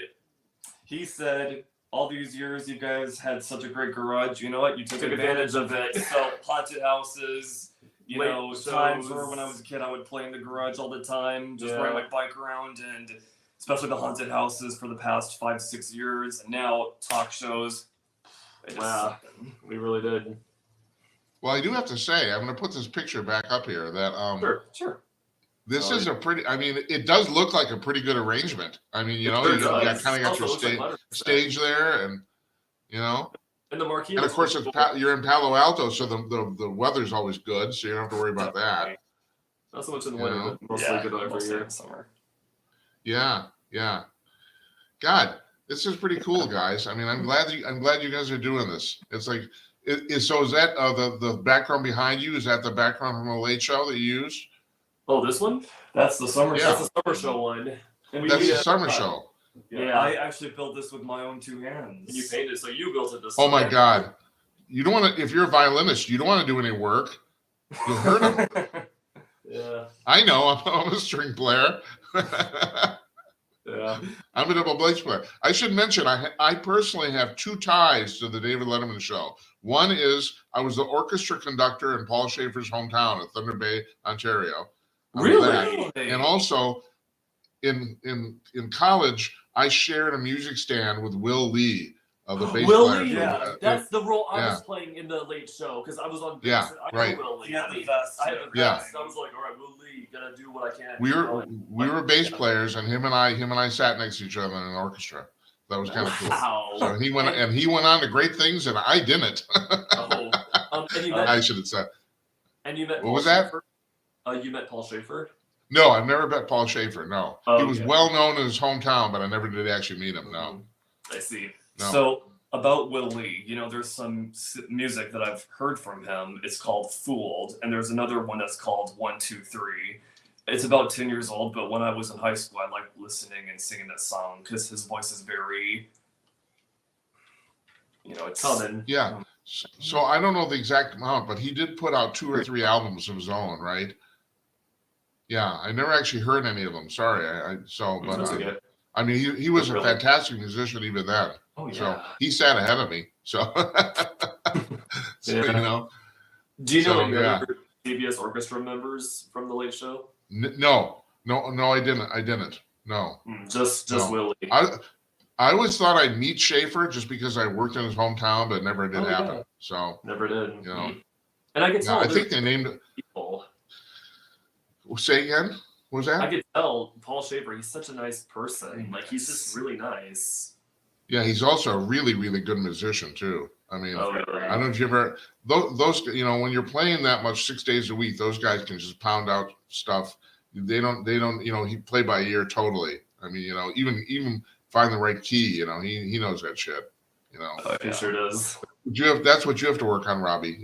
Speaker 3: He said, all these years you guys had such a great garage. You know what? You took advantage of it. So haunted houses.
Speaker 4: Late
Speaker 3: Times
Speaker 4: shows.
Speaker 3: where when I was a kid, I would play in the garage all the time, just
Speaker 4: Yeah.
Speaker 3: ride my bike around, and especially the haunted houses for the past 5-6 years, and now talk shows. It is
Speaker 4: Wow.
Speaker 3: something.
Speaker 4: We really did.
Speaker 2: Well, I do have to say, I'm going to put this picture back up here. That
Speaker 4: Sure.
Speaker 2: this
Speaker 4: Oh,
Speaker 2: is a pretty. I mean, it does look like a pretty good arrangement. I mean, you know,
Speaker 4: Sure
Speaker 2: you kind
Speaker 4: does.
Speaker 2: of got your
Speaker 4: Also looks like Leonard.
Speaker 2: stage there, and you know,
Speaker 4: And the marquee.
Speaker 2: and of
Speaker 4: looks
Speaker 2: course
Speaker 4: pretty
Speaker 2: it's
Speaker 4: cool.
Speaker 2: you're in Palo Alto, so the weather's always good, so you don't have to worry about that.
Speaker 4: Not so much in the
Speaker 2: You
Speaker 4: winter,
Speaker 2: know?
Speaker 4: but mostly good every
Speaker 3: mostly
Speaker 4: year.
Speaker 3: in summer.
Speaker 2: Yeah, yeah. God, this is pretty cool, guys. I mean, I'm glad you guys are doing this. It's like, so is that the background behind you? Is that the background from the Late Show that you used?
Speaker 4: Oh, this one?
Speaker 3: That's the summer
Speaker 2: Yeah.
Speaker 3: show.
Speaker 4: That's the summer show one.
Speaker 3: And
Speaker 2: That's the
Speaker 3: we,
Speaker 2: summer show.
Speaker 4: Yeah.
Speaker 3: I actually built this with my own 2 hands.
Speaker 4: And you painted, so you built it this
Speaker 2: Oh my
Speaker 4: summer.
Speaker 2: God. You don't want to, if you're a violinist, you don't want to do any work. You'll hurt them.
Speaker 4: Yeah.
Speaker 2: I know, I'm a string player.
Speaker 4: Yeah.
Speaker 2: I'm a double bass player. I should mention, I personally have 2 ties to the David Letterman show. One is I was the orchestra conductor in Paul Schaefer's hometown of Thunder Bay, Ontario. I was
Speaker 4: Really?
Speaker 2: that. And also in college, I shared a music stand with Will Lee, the bass
Speaker 4: Will
Speaker 2: player.
Speaker 4: Lee,
Speaker 3: yeah.
Speaker 4: that's the role I was
Speaker 2: Yeah.
Speaker 4: playing in the Late Show because I was on bass.
Speaker 2: Yeah,
Speaker 4: and I
Speaker 2: right.
Speaker 4: know Will Lee.
Speaker 3: He had the vest,
Speaker 4: I had the
Speaker 3: too.
Speaker 2: Yeah.
Speaker 4: vest. I was like, all right, Will Lee, gotta do what I can.
Speaker 2: We
Speaker 4: you know,
Speaker 2: were
Speaker 4: and-
Speaker 2: we were bass players, and him and I sat next to each other in an orchestra. That was kind of cool.
Speaker 4: Wow.
Speaker 2: So he went on to great things, and I didn't.
Speaker 4: Oh. And you met,
Speaker 2: I should have said.
Speaker 4: What
Speaker 2: What was that?
Speaker 4: Schaefer? You met Paul Schaefer?
Speaker 2: No, I've never met Paul Schaefer. No,
Speaker 4: Oh,
Speaker 2: he was
Speaker 4: okay.
Speaker 2: well known in his hometown, but I never did actually meet him. No,
Speaker 4: I see.
Speaker 2: no.
Speaker 3: So about Will Lee, there's some music that I've heard from him. It's called Fooled, and there's another one that's called 1, 2, 3. It's about 10 years old, but when I was in high school, I liked listening and singing that song because his voice is very, it's
Speaker 4: Common.
Speaker 2: Yeah. So I don't know the exact amount, but he did put out 2 or 3 albums of his own, right? Yeah, I never actually heard any of them. Sorry. But
Speaker 4: That's okay.
Speaker 2: I mean, he was a
Speaker 4: Really?
Speaker 2: fantastic musician even then.
Speaker 3: Oh yeah.
Speaker 2: So he sat ahead of me. So, so
Speaker 4: Yeah.
Speaker 2: you know,
Speaker 4: Do you know
Speaker 2: So,
Speaker 4: any
Speaker 2: yeah.
Speaker 4: other CBS orchestra members from the Late Show?
Speaker 2: no, I didn't. No.
Speaker 4: Just
Speaker 2: No.
Speaker 4: Will Lee.
Speaker 2: I always thought I'd meet Schaefer just because I worked in his hometown, but it never did
Speaker 4: Oh, yeah.
Speaker 2: happen. So,
Speaker 4: Never did.
Speaker 2: You know.
Speaker 4: And I could
Speaker 2: yeah,
Speaker 4: tell
Speaker 2: I
Speaker 4: there's
Speaker 2: think they named it.
Speaker 4: people.
Speaker 2: Say again? What was
Speaker 4: I
Speaker 2: that?
Speaker 4: could tell Paul Schaefer, he's such a nice person.
Speaker 3: Very
Speaker 4: Like, he's just
Speaker 3: nice.
Speaker 4: really nice.
Speaker 2: Yeah, he's also a really, really good musician too. I mean,
Speaker 4: Oh,
Speaker 2: I
Speaker 4: yeah.
Speaker 2: don't know if you ever those when you're playing that much 6 days a week, those guys can just pound out stuff. They don't he play by ear totally. I mean, even find the right key, he knows that shit.
Speaker 3: Oh,
Speaker 4: He
Speaker 3: yeah.
Speaker 4: sure does.
Speaker 2: That's what you have to work on, Robbie.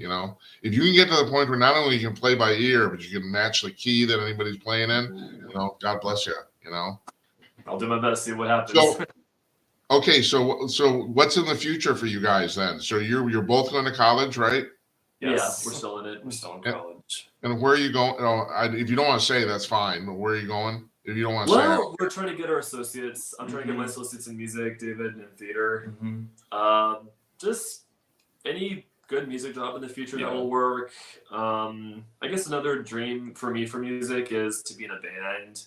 Speaker 2: If you can get to the point where not only you can play by ear, but you can match the key that anybody's playing in, God bless you.
Speaker 4: I'll do my best, see what happens.
Speaker 2: So, okay, so what's in the future for you guys then? So you're both going to college, right?
Speaker 3: Yes.
Speaker 4: Yeah, we're still in it.
Speaker 3: We're still in
Speaker 2: Yeah.
Speaker 3: college.
Speaker 2: And where are you going? If you don't want to say, that's fine. But where are you going? If you don't want to say,
Speaker 4: Well, we're trying to get our associates. I'm trying to get my associates in music, David in theater. Just any good music job in the future
Speaker 3: Yeah.
Speaker 4: that will work. I guess another dream for me for music is to be in a band.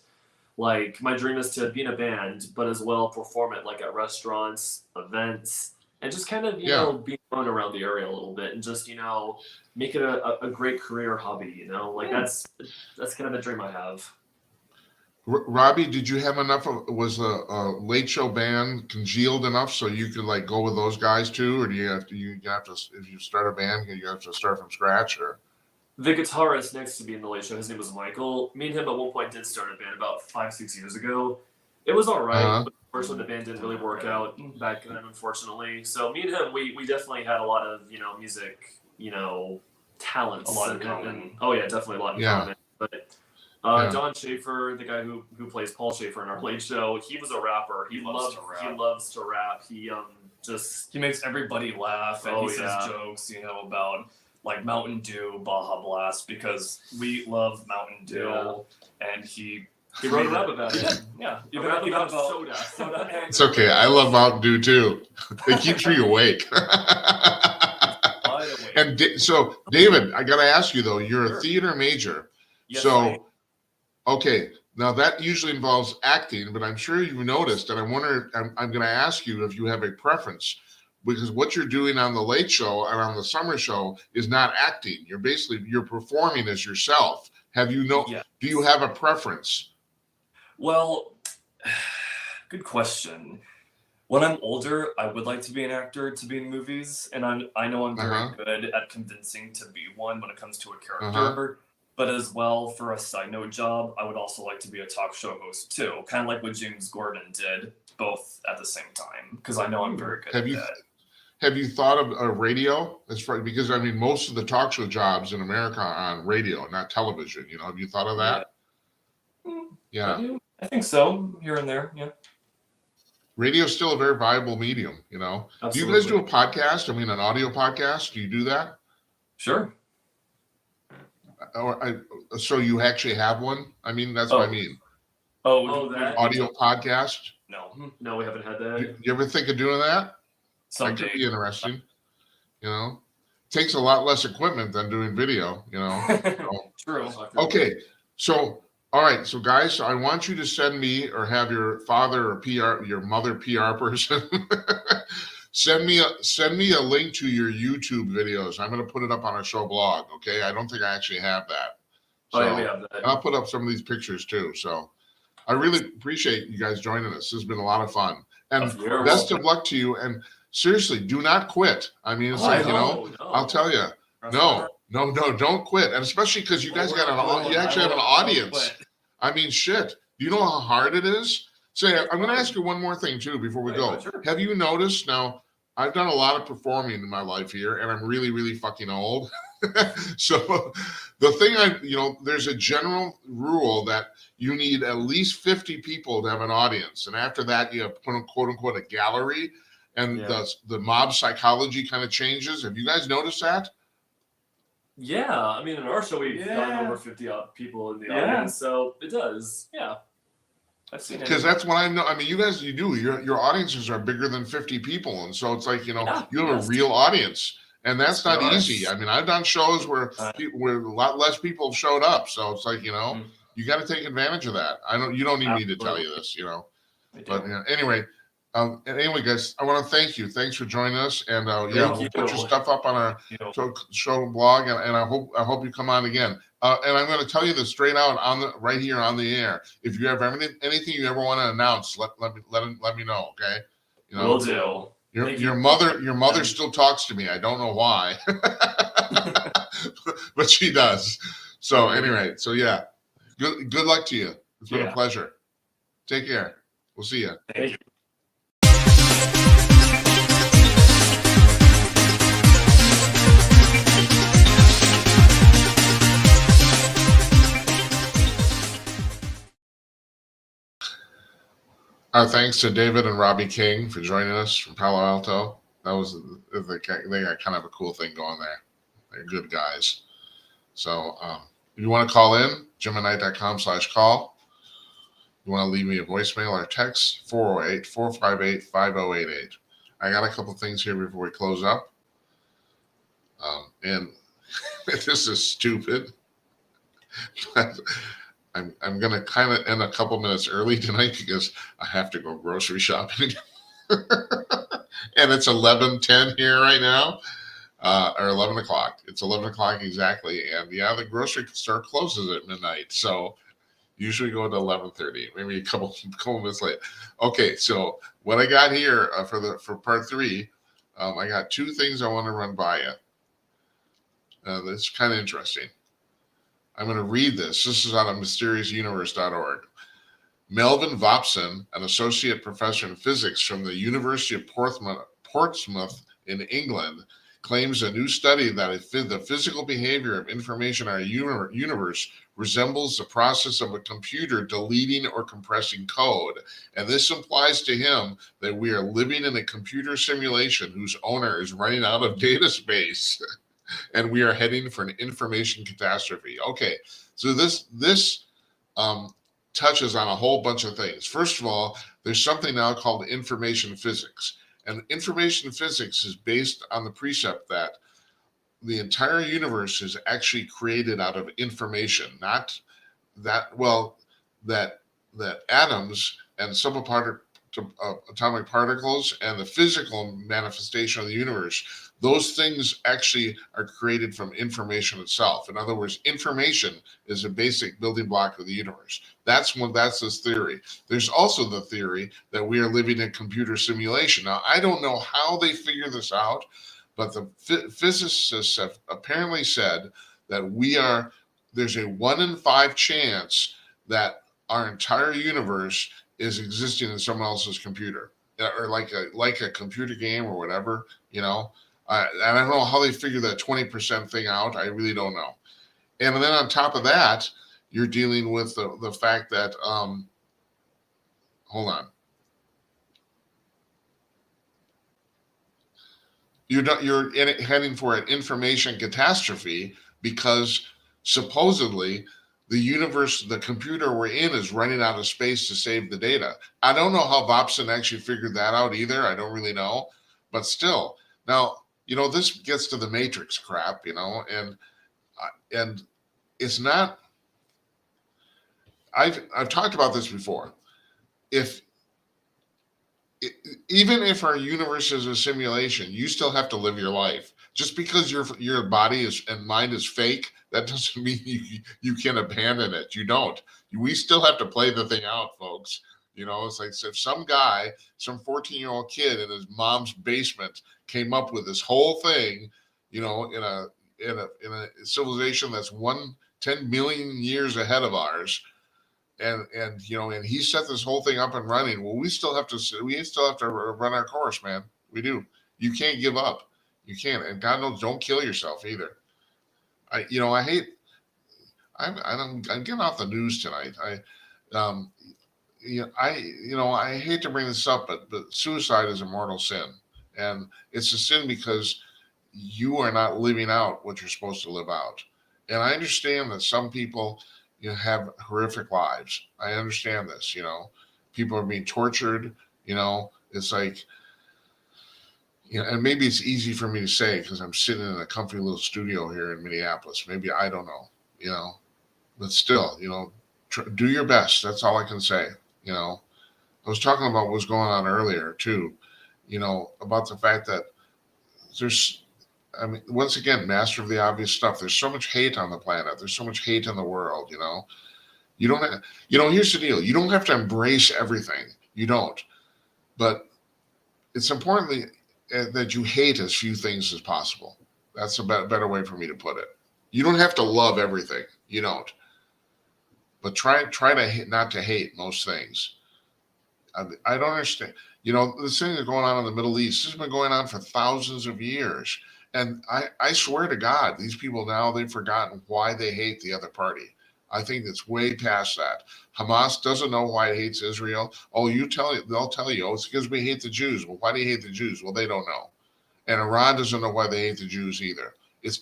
Speaker 4: Like, my dream is to be in a band, but as well perform it like at restaurants, events, and just kind of be known around the area a little bit, and just make it a great career hobby. Like that's kind of the dream I have.
Speaker 2: Robbie, did you have enough was a Late Show band congealed enough so you could like go with those guys too, or do you have to if you start a band, you have to start from scratch, or?
Speaker 4: The guitarist next to me in the Late Show, his name was Michael. Me and him at one point did start a band about 5-6 years ago. It was all right,
Speaker 2: Uh-huh.
Speaker 4: but unfortunately the band didn't really work out back then, unfortunately. So me and him, we definitely had a lot of music, talents.
Speaker 3: A lot in
Speaker 4: and-
Speaker 3: common.
Speaker 4: and- oh yeah, definitely a lot in
Speaker 2: Yeah.
Speaker 4: common. But
Speaker 2: Yeah.
Speaker 4: Don Schaefer, the guy who plays Paul Schaefer in our Late Show, he was a rapper. He loves to rap. He just
Speaker 3: He makes everybody laugh, and
Speaker 4: Oh,
Speaker 3: he
Speaker 4: yeah.
Speaker 3: says jokes, about like Mountain Dew, Baja Blast, because we love Mountain Dew,
Speaker 4: Yeah.
Speaker 3: and he
Speaker 4: wrote a rap about it.
Speaker 3: Yeah,
Speaker 4: A rap about soda.
Speaker 3: and
Speaker 2: It's okay. I love Mountain Dew too. It keeps me awake.
Speaker 3: by the way,
Speaker 2: And so, David, I got to ask you though. You're
Speaker 4: Sure.
Speaker 2: a theater major.
Speaker 3: yes,
Speaker 2: So, okay, now that usually involves acting, but I'm sure you've noticed, and I'm going to ask you if you have a preference. because what you're doing on the Late Show and on the Summer Show is not acting. You're performing as yourself.
Speaker 3: Yeah.
Speaker 2: Do you have a preference?
Speaker 3: Well, good question. When I'm older, I would like to be an actor to be in movies, and I know I'm very
Speaker 2: Uh-huh.
Speaker 3: good at convincing to be one when it comes to a character.
Speaker 2: Uh-huh.
Speaker 3: But as well, for a side note job, I would also like to be a talk show host too, kind of like what James Gordon did, both at the same time, because I know I'm very good
Speaker 2: Have
Speaker 3: at
Speaker 2: you
Speaker 3: that.
Speaker 2: have you thought of a radio because I mean most of the talk show jobs in America are on radio, not television. Have you thought of that? Yeah.
Speaker 3: I think so, here and there. Yeah.
Speaker 2: Radio is still a very viable medium. Do you
Speaker 4: Absolutely.
Speaker 2: guys do a podcast? I mean, an audio podcast? Do you do that?
Speaker 3: Sure.
Speaker 2: So you actually have one? I mean, that's what I
Speaker 3: Oh.
Speaker 2: mean.
Speaker 3: Oh,
Speaker 4: that-
Speaker 2: Audio podcast?
Speaker 3: No.
Speaker 4: No, we haven't had that.
Speaker 2: You ever think of doing that? That could
Speaker 3: Someday.
Speaker 2: be interesting. Takes a lot less equipment than doing video,
Speaker 3: True.
Speaker 2: Okay. So, all right. So guys, I want you to send me or have your father or your mother PR person send me a link to your YouTube videos. I'm going to put it up on our show blog. Okay. I don't think I actually have that.
Speaker 4: Oh, yeah,
Speaker 2: So-
Speaker 4: we have that.
Speaker 2: I'll put up some of these pictures too. So I really appreciate you guys joining us. This has been a lot of fun. And
Speaker 3: Of course.
Speaker 2: best of luck to you. And seriously, do not quit. I mean, it's like,
Speaker 4: No.
Speaker 2: I'll tell you, no, don't quit. And especially because you guys you actually have an audience. I mean, shit. Do you know how hard it is? Say, I'm going to ask you one more thing too before we go.
Speaker 3: Sure.
Speaker 2: Have you noticed now? I've done a lot of performing in my life here, and I'm really, really fucking old. So the thing there's a general rule that you need at least 50 people to have an audience. And after that, you have quote unquote a gallery, and
Speaker 4: Yeah.
Speaker 2: the mob psychology kind of changes. Have you guys noticed that?
Speaker 4: Yeah, I mean, in our show, we've gotten
Speaker 3: Yeah.
Speaker 4: over 50 people in the
Speaker 3: Yeah.
Speaker 4: audience, so it does. Yeah.
Speaker 3: I've seen it.
Speaker 2: Because that's what I know. I mean, you guys, your audiences are bigger than 50 people. And so it's like,
Speaker 3: Yeah,
Speaker 2: you have
Speaker 3: yes.
Speaker 2: a real audience. And that's not
Speaker 3: Yes.
Speaker 2: easy. I mean, I've done shows where where a lot less people have showed up. So it's like, you got to take advantage of that. You don't need me to tell you this,
Speaker 3: I do.
Speaker 2: But anyway, guys, I want to thank you. Thanks for joining us. And we'll
Speaker 3: Thank you.
Speaker 2: put your stuff up on our
Speaker 3: You know,
Speaker 2: show blog, and I hope you come on again. And I'm going to tell you this straight out right here on the air. If you have anything you ever want to announce, let me know. Okay.
Speaker 3: will do. Thank
Speaker 2: Your
Speaker 3: you.
Speaker 2: mother still talks to me. I don't know why, but she does. So anyway, so yeah, good luck to you. It's been a
Speaker 3: Yeah.
Speaker 2: pleasure. Take care. We'll see you.
Speaker 3: Thank you.
Speaker 2: Our thanks to David and Robbie King for joining us from Palo Alto. They got kind of a cool thing going there. They're good guys. So if you want to call in, jimandknight.com/call. You want to leave me a voicemail or text, 408-458-5088. I got a couple things here before we close up. And this is stupid. But I'm going to kind of end a couple minutes early tonight because I have to go grocery shopping. And it's 11:10 here right now, or 11 o'clock. It's 11 o'clock exactly. And yeah, the grocery store closes at midnight. So usually go to 11:30, maybe a couple minutes late. Okay, so what I got here for part 3, I got 2 things I want to run by you. That's kind of interesting. I'm going to read this. This is out of mysteriousuniverse.org. Melvin Vopson, an associate professor in physics from the University of Portsmouth in England, claims a new study that the physical behavior of information in our universe resembles the process of a computer deleting or compressing code. And this implies to him that we are living in a computer simulation whose owner is running out of data space. And we are heading for an information catastrophe. Okay, so this touches on a whole bunch of things. First of all, there's something now called information physics. And information physics is based on the precept that the entire universe is actually created out of information, not that atoms and atomic particles and the physical manifestation of the universe, those things actually are created from information itself. In other words, information is a basic building block of the universe. That's this theory. There's also the theory that we are living in computer simulation. Now, I don't know how they figure this out, but the physicists have apparently said that there's a 1 in 5 chance that our entire universe is existing in someone else's computer, or like a computer game or whatever, and I don't know how they figure that 20% thing out. I really don't know. And then on top of that, you're dealing with the fact that hold on, you're heading for an information catastrophe because supposedly the universe, the computer we're in, is running out of space to save the data. I don't know how Vopson actually figured that out either. I don't really know, but still. Now, this gets to the Matrix crap, and it's not. I've talked about this before. Even if our universe is a simulation, you still have to live your life. Just because your body and mind is fake, that doesn't mean you can abandon it. You don't. We still have to play the thing out, folks. It's like if some 14-year-old kid in his mom's basement came up with this whole thing, in a civilization that's 10 million years ahead of ours, and he set this whole thing up and running. Well, we still have to run our course, man. We do. You can't give up. You can't, and God knows, don't kill yourself either. I'm getting off the news tonight. I hate to bring this up, but suicide is a mortal sin, and it's a sin because you are not living out what you're supposed to live out. And I understand that some people, have horrific lives. I understand this. People are being tortured. It's like, and maybe it's easy for me to say because I'm sitting in a comfy little studio here in Minneapolis. Maybe I don't know. But still, do your best. That's all I can say. I was talking about what was going on earlier too. About the fact that once again, master of the obvious stuff. There's so much hate on the planet. There's so much hate in the world. You don't have, here's the deal. You don't have to embrace everything. You don't. But it's important that you hate as few things as possible. That's a better way for me to put it. You don't have to love everything. You don't. But try to not to hate most things. I don't understand. This thing that's going on in the Middle East, this has been going on for thousands of years. And I swear to God, these people now, they've forgotten why they hate the other party. I think it's way past that. Hamas doesn't know why it hates Israel. Oh, they'll tell you, it's because we hate the Jews. Well, why do you hate the Jews? Well, they don't know. And Iran doesn't know why they hate the Jews either. It's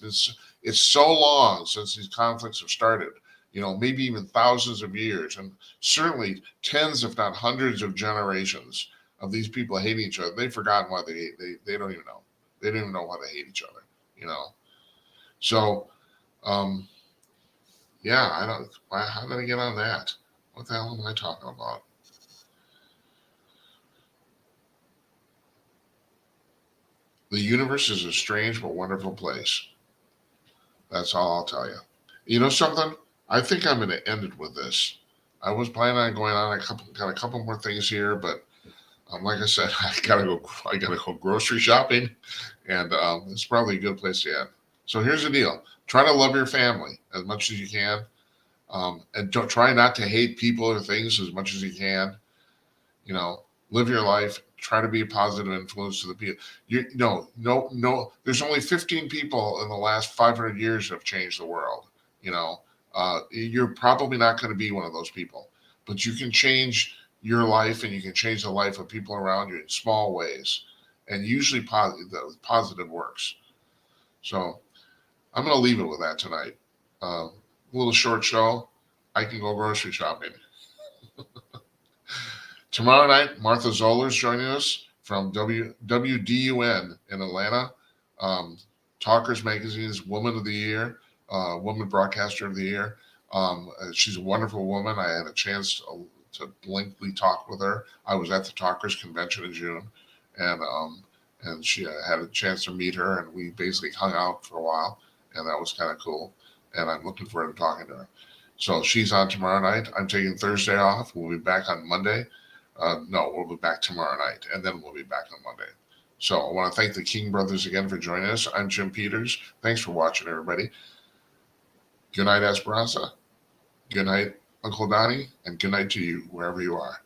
Speaker 2: so long since these conflicts have started, maybe even thousands of years, and certainly tens, if not hundreds of generations of these people hating each other. They've forgotten why they don't even know. They don't even know why they hate each other, So, yeah, I don't. How did I get on that? What the hell am I talking about? The universe is a strange but wonderful place. That's all I'll tell you. You know something? I think I'm going to end it with this. I was planning on going on got a couple more things here, but like I said, I gotta go grocery shopping, and it's probably a good place to end. So here's the deal: try to love your family as much as you can, and don't try not to hate people or things as much as you can. Live your life. Try to be a positive influence to the people. No. There's only 15 people in the last 500 years that have changed the world. You're probably not going to be one of those people, but you can change your life, and you can change the life of people around you in small ways, and usually positive works. So I'm going to leave it with that tonight. A little short show. I can go grocery shopping. Tomorrow night, Martha Zoller's joining us from WDUN in Atlanta. Talkers Magazine's Woman of the Year, Woman Broadcaster of the Year. She's a wonderful woman. I had a chance lengthily talk with her. I was at the Talkers Convention in June, and she had a chance to meet her, and we basically hung out for a while, and that was kind of cool. And I'm looking forward to talking to her. So she's on tomorrow night. I'm taking Thursday off. We'll be back on Monday. No, we'll be back tomorrow night, and then we'll be back on Monday. So I want to thank the King brothers again for joining us. I'm Jim Peters. Thanks for watching, everybody. Good night, Esperanza. Good night, Uncle Donnie, and good night to you, wherever you are.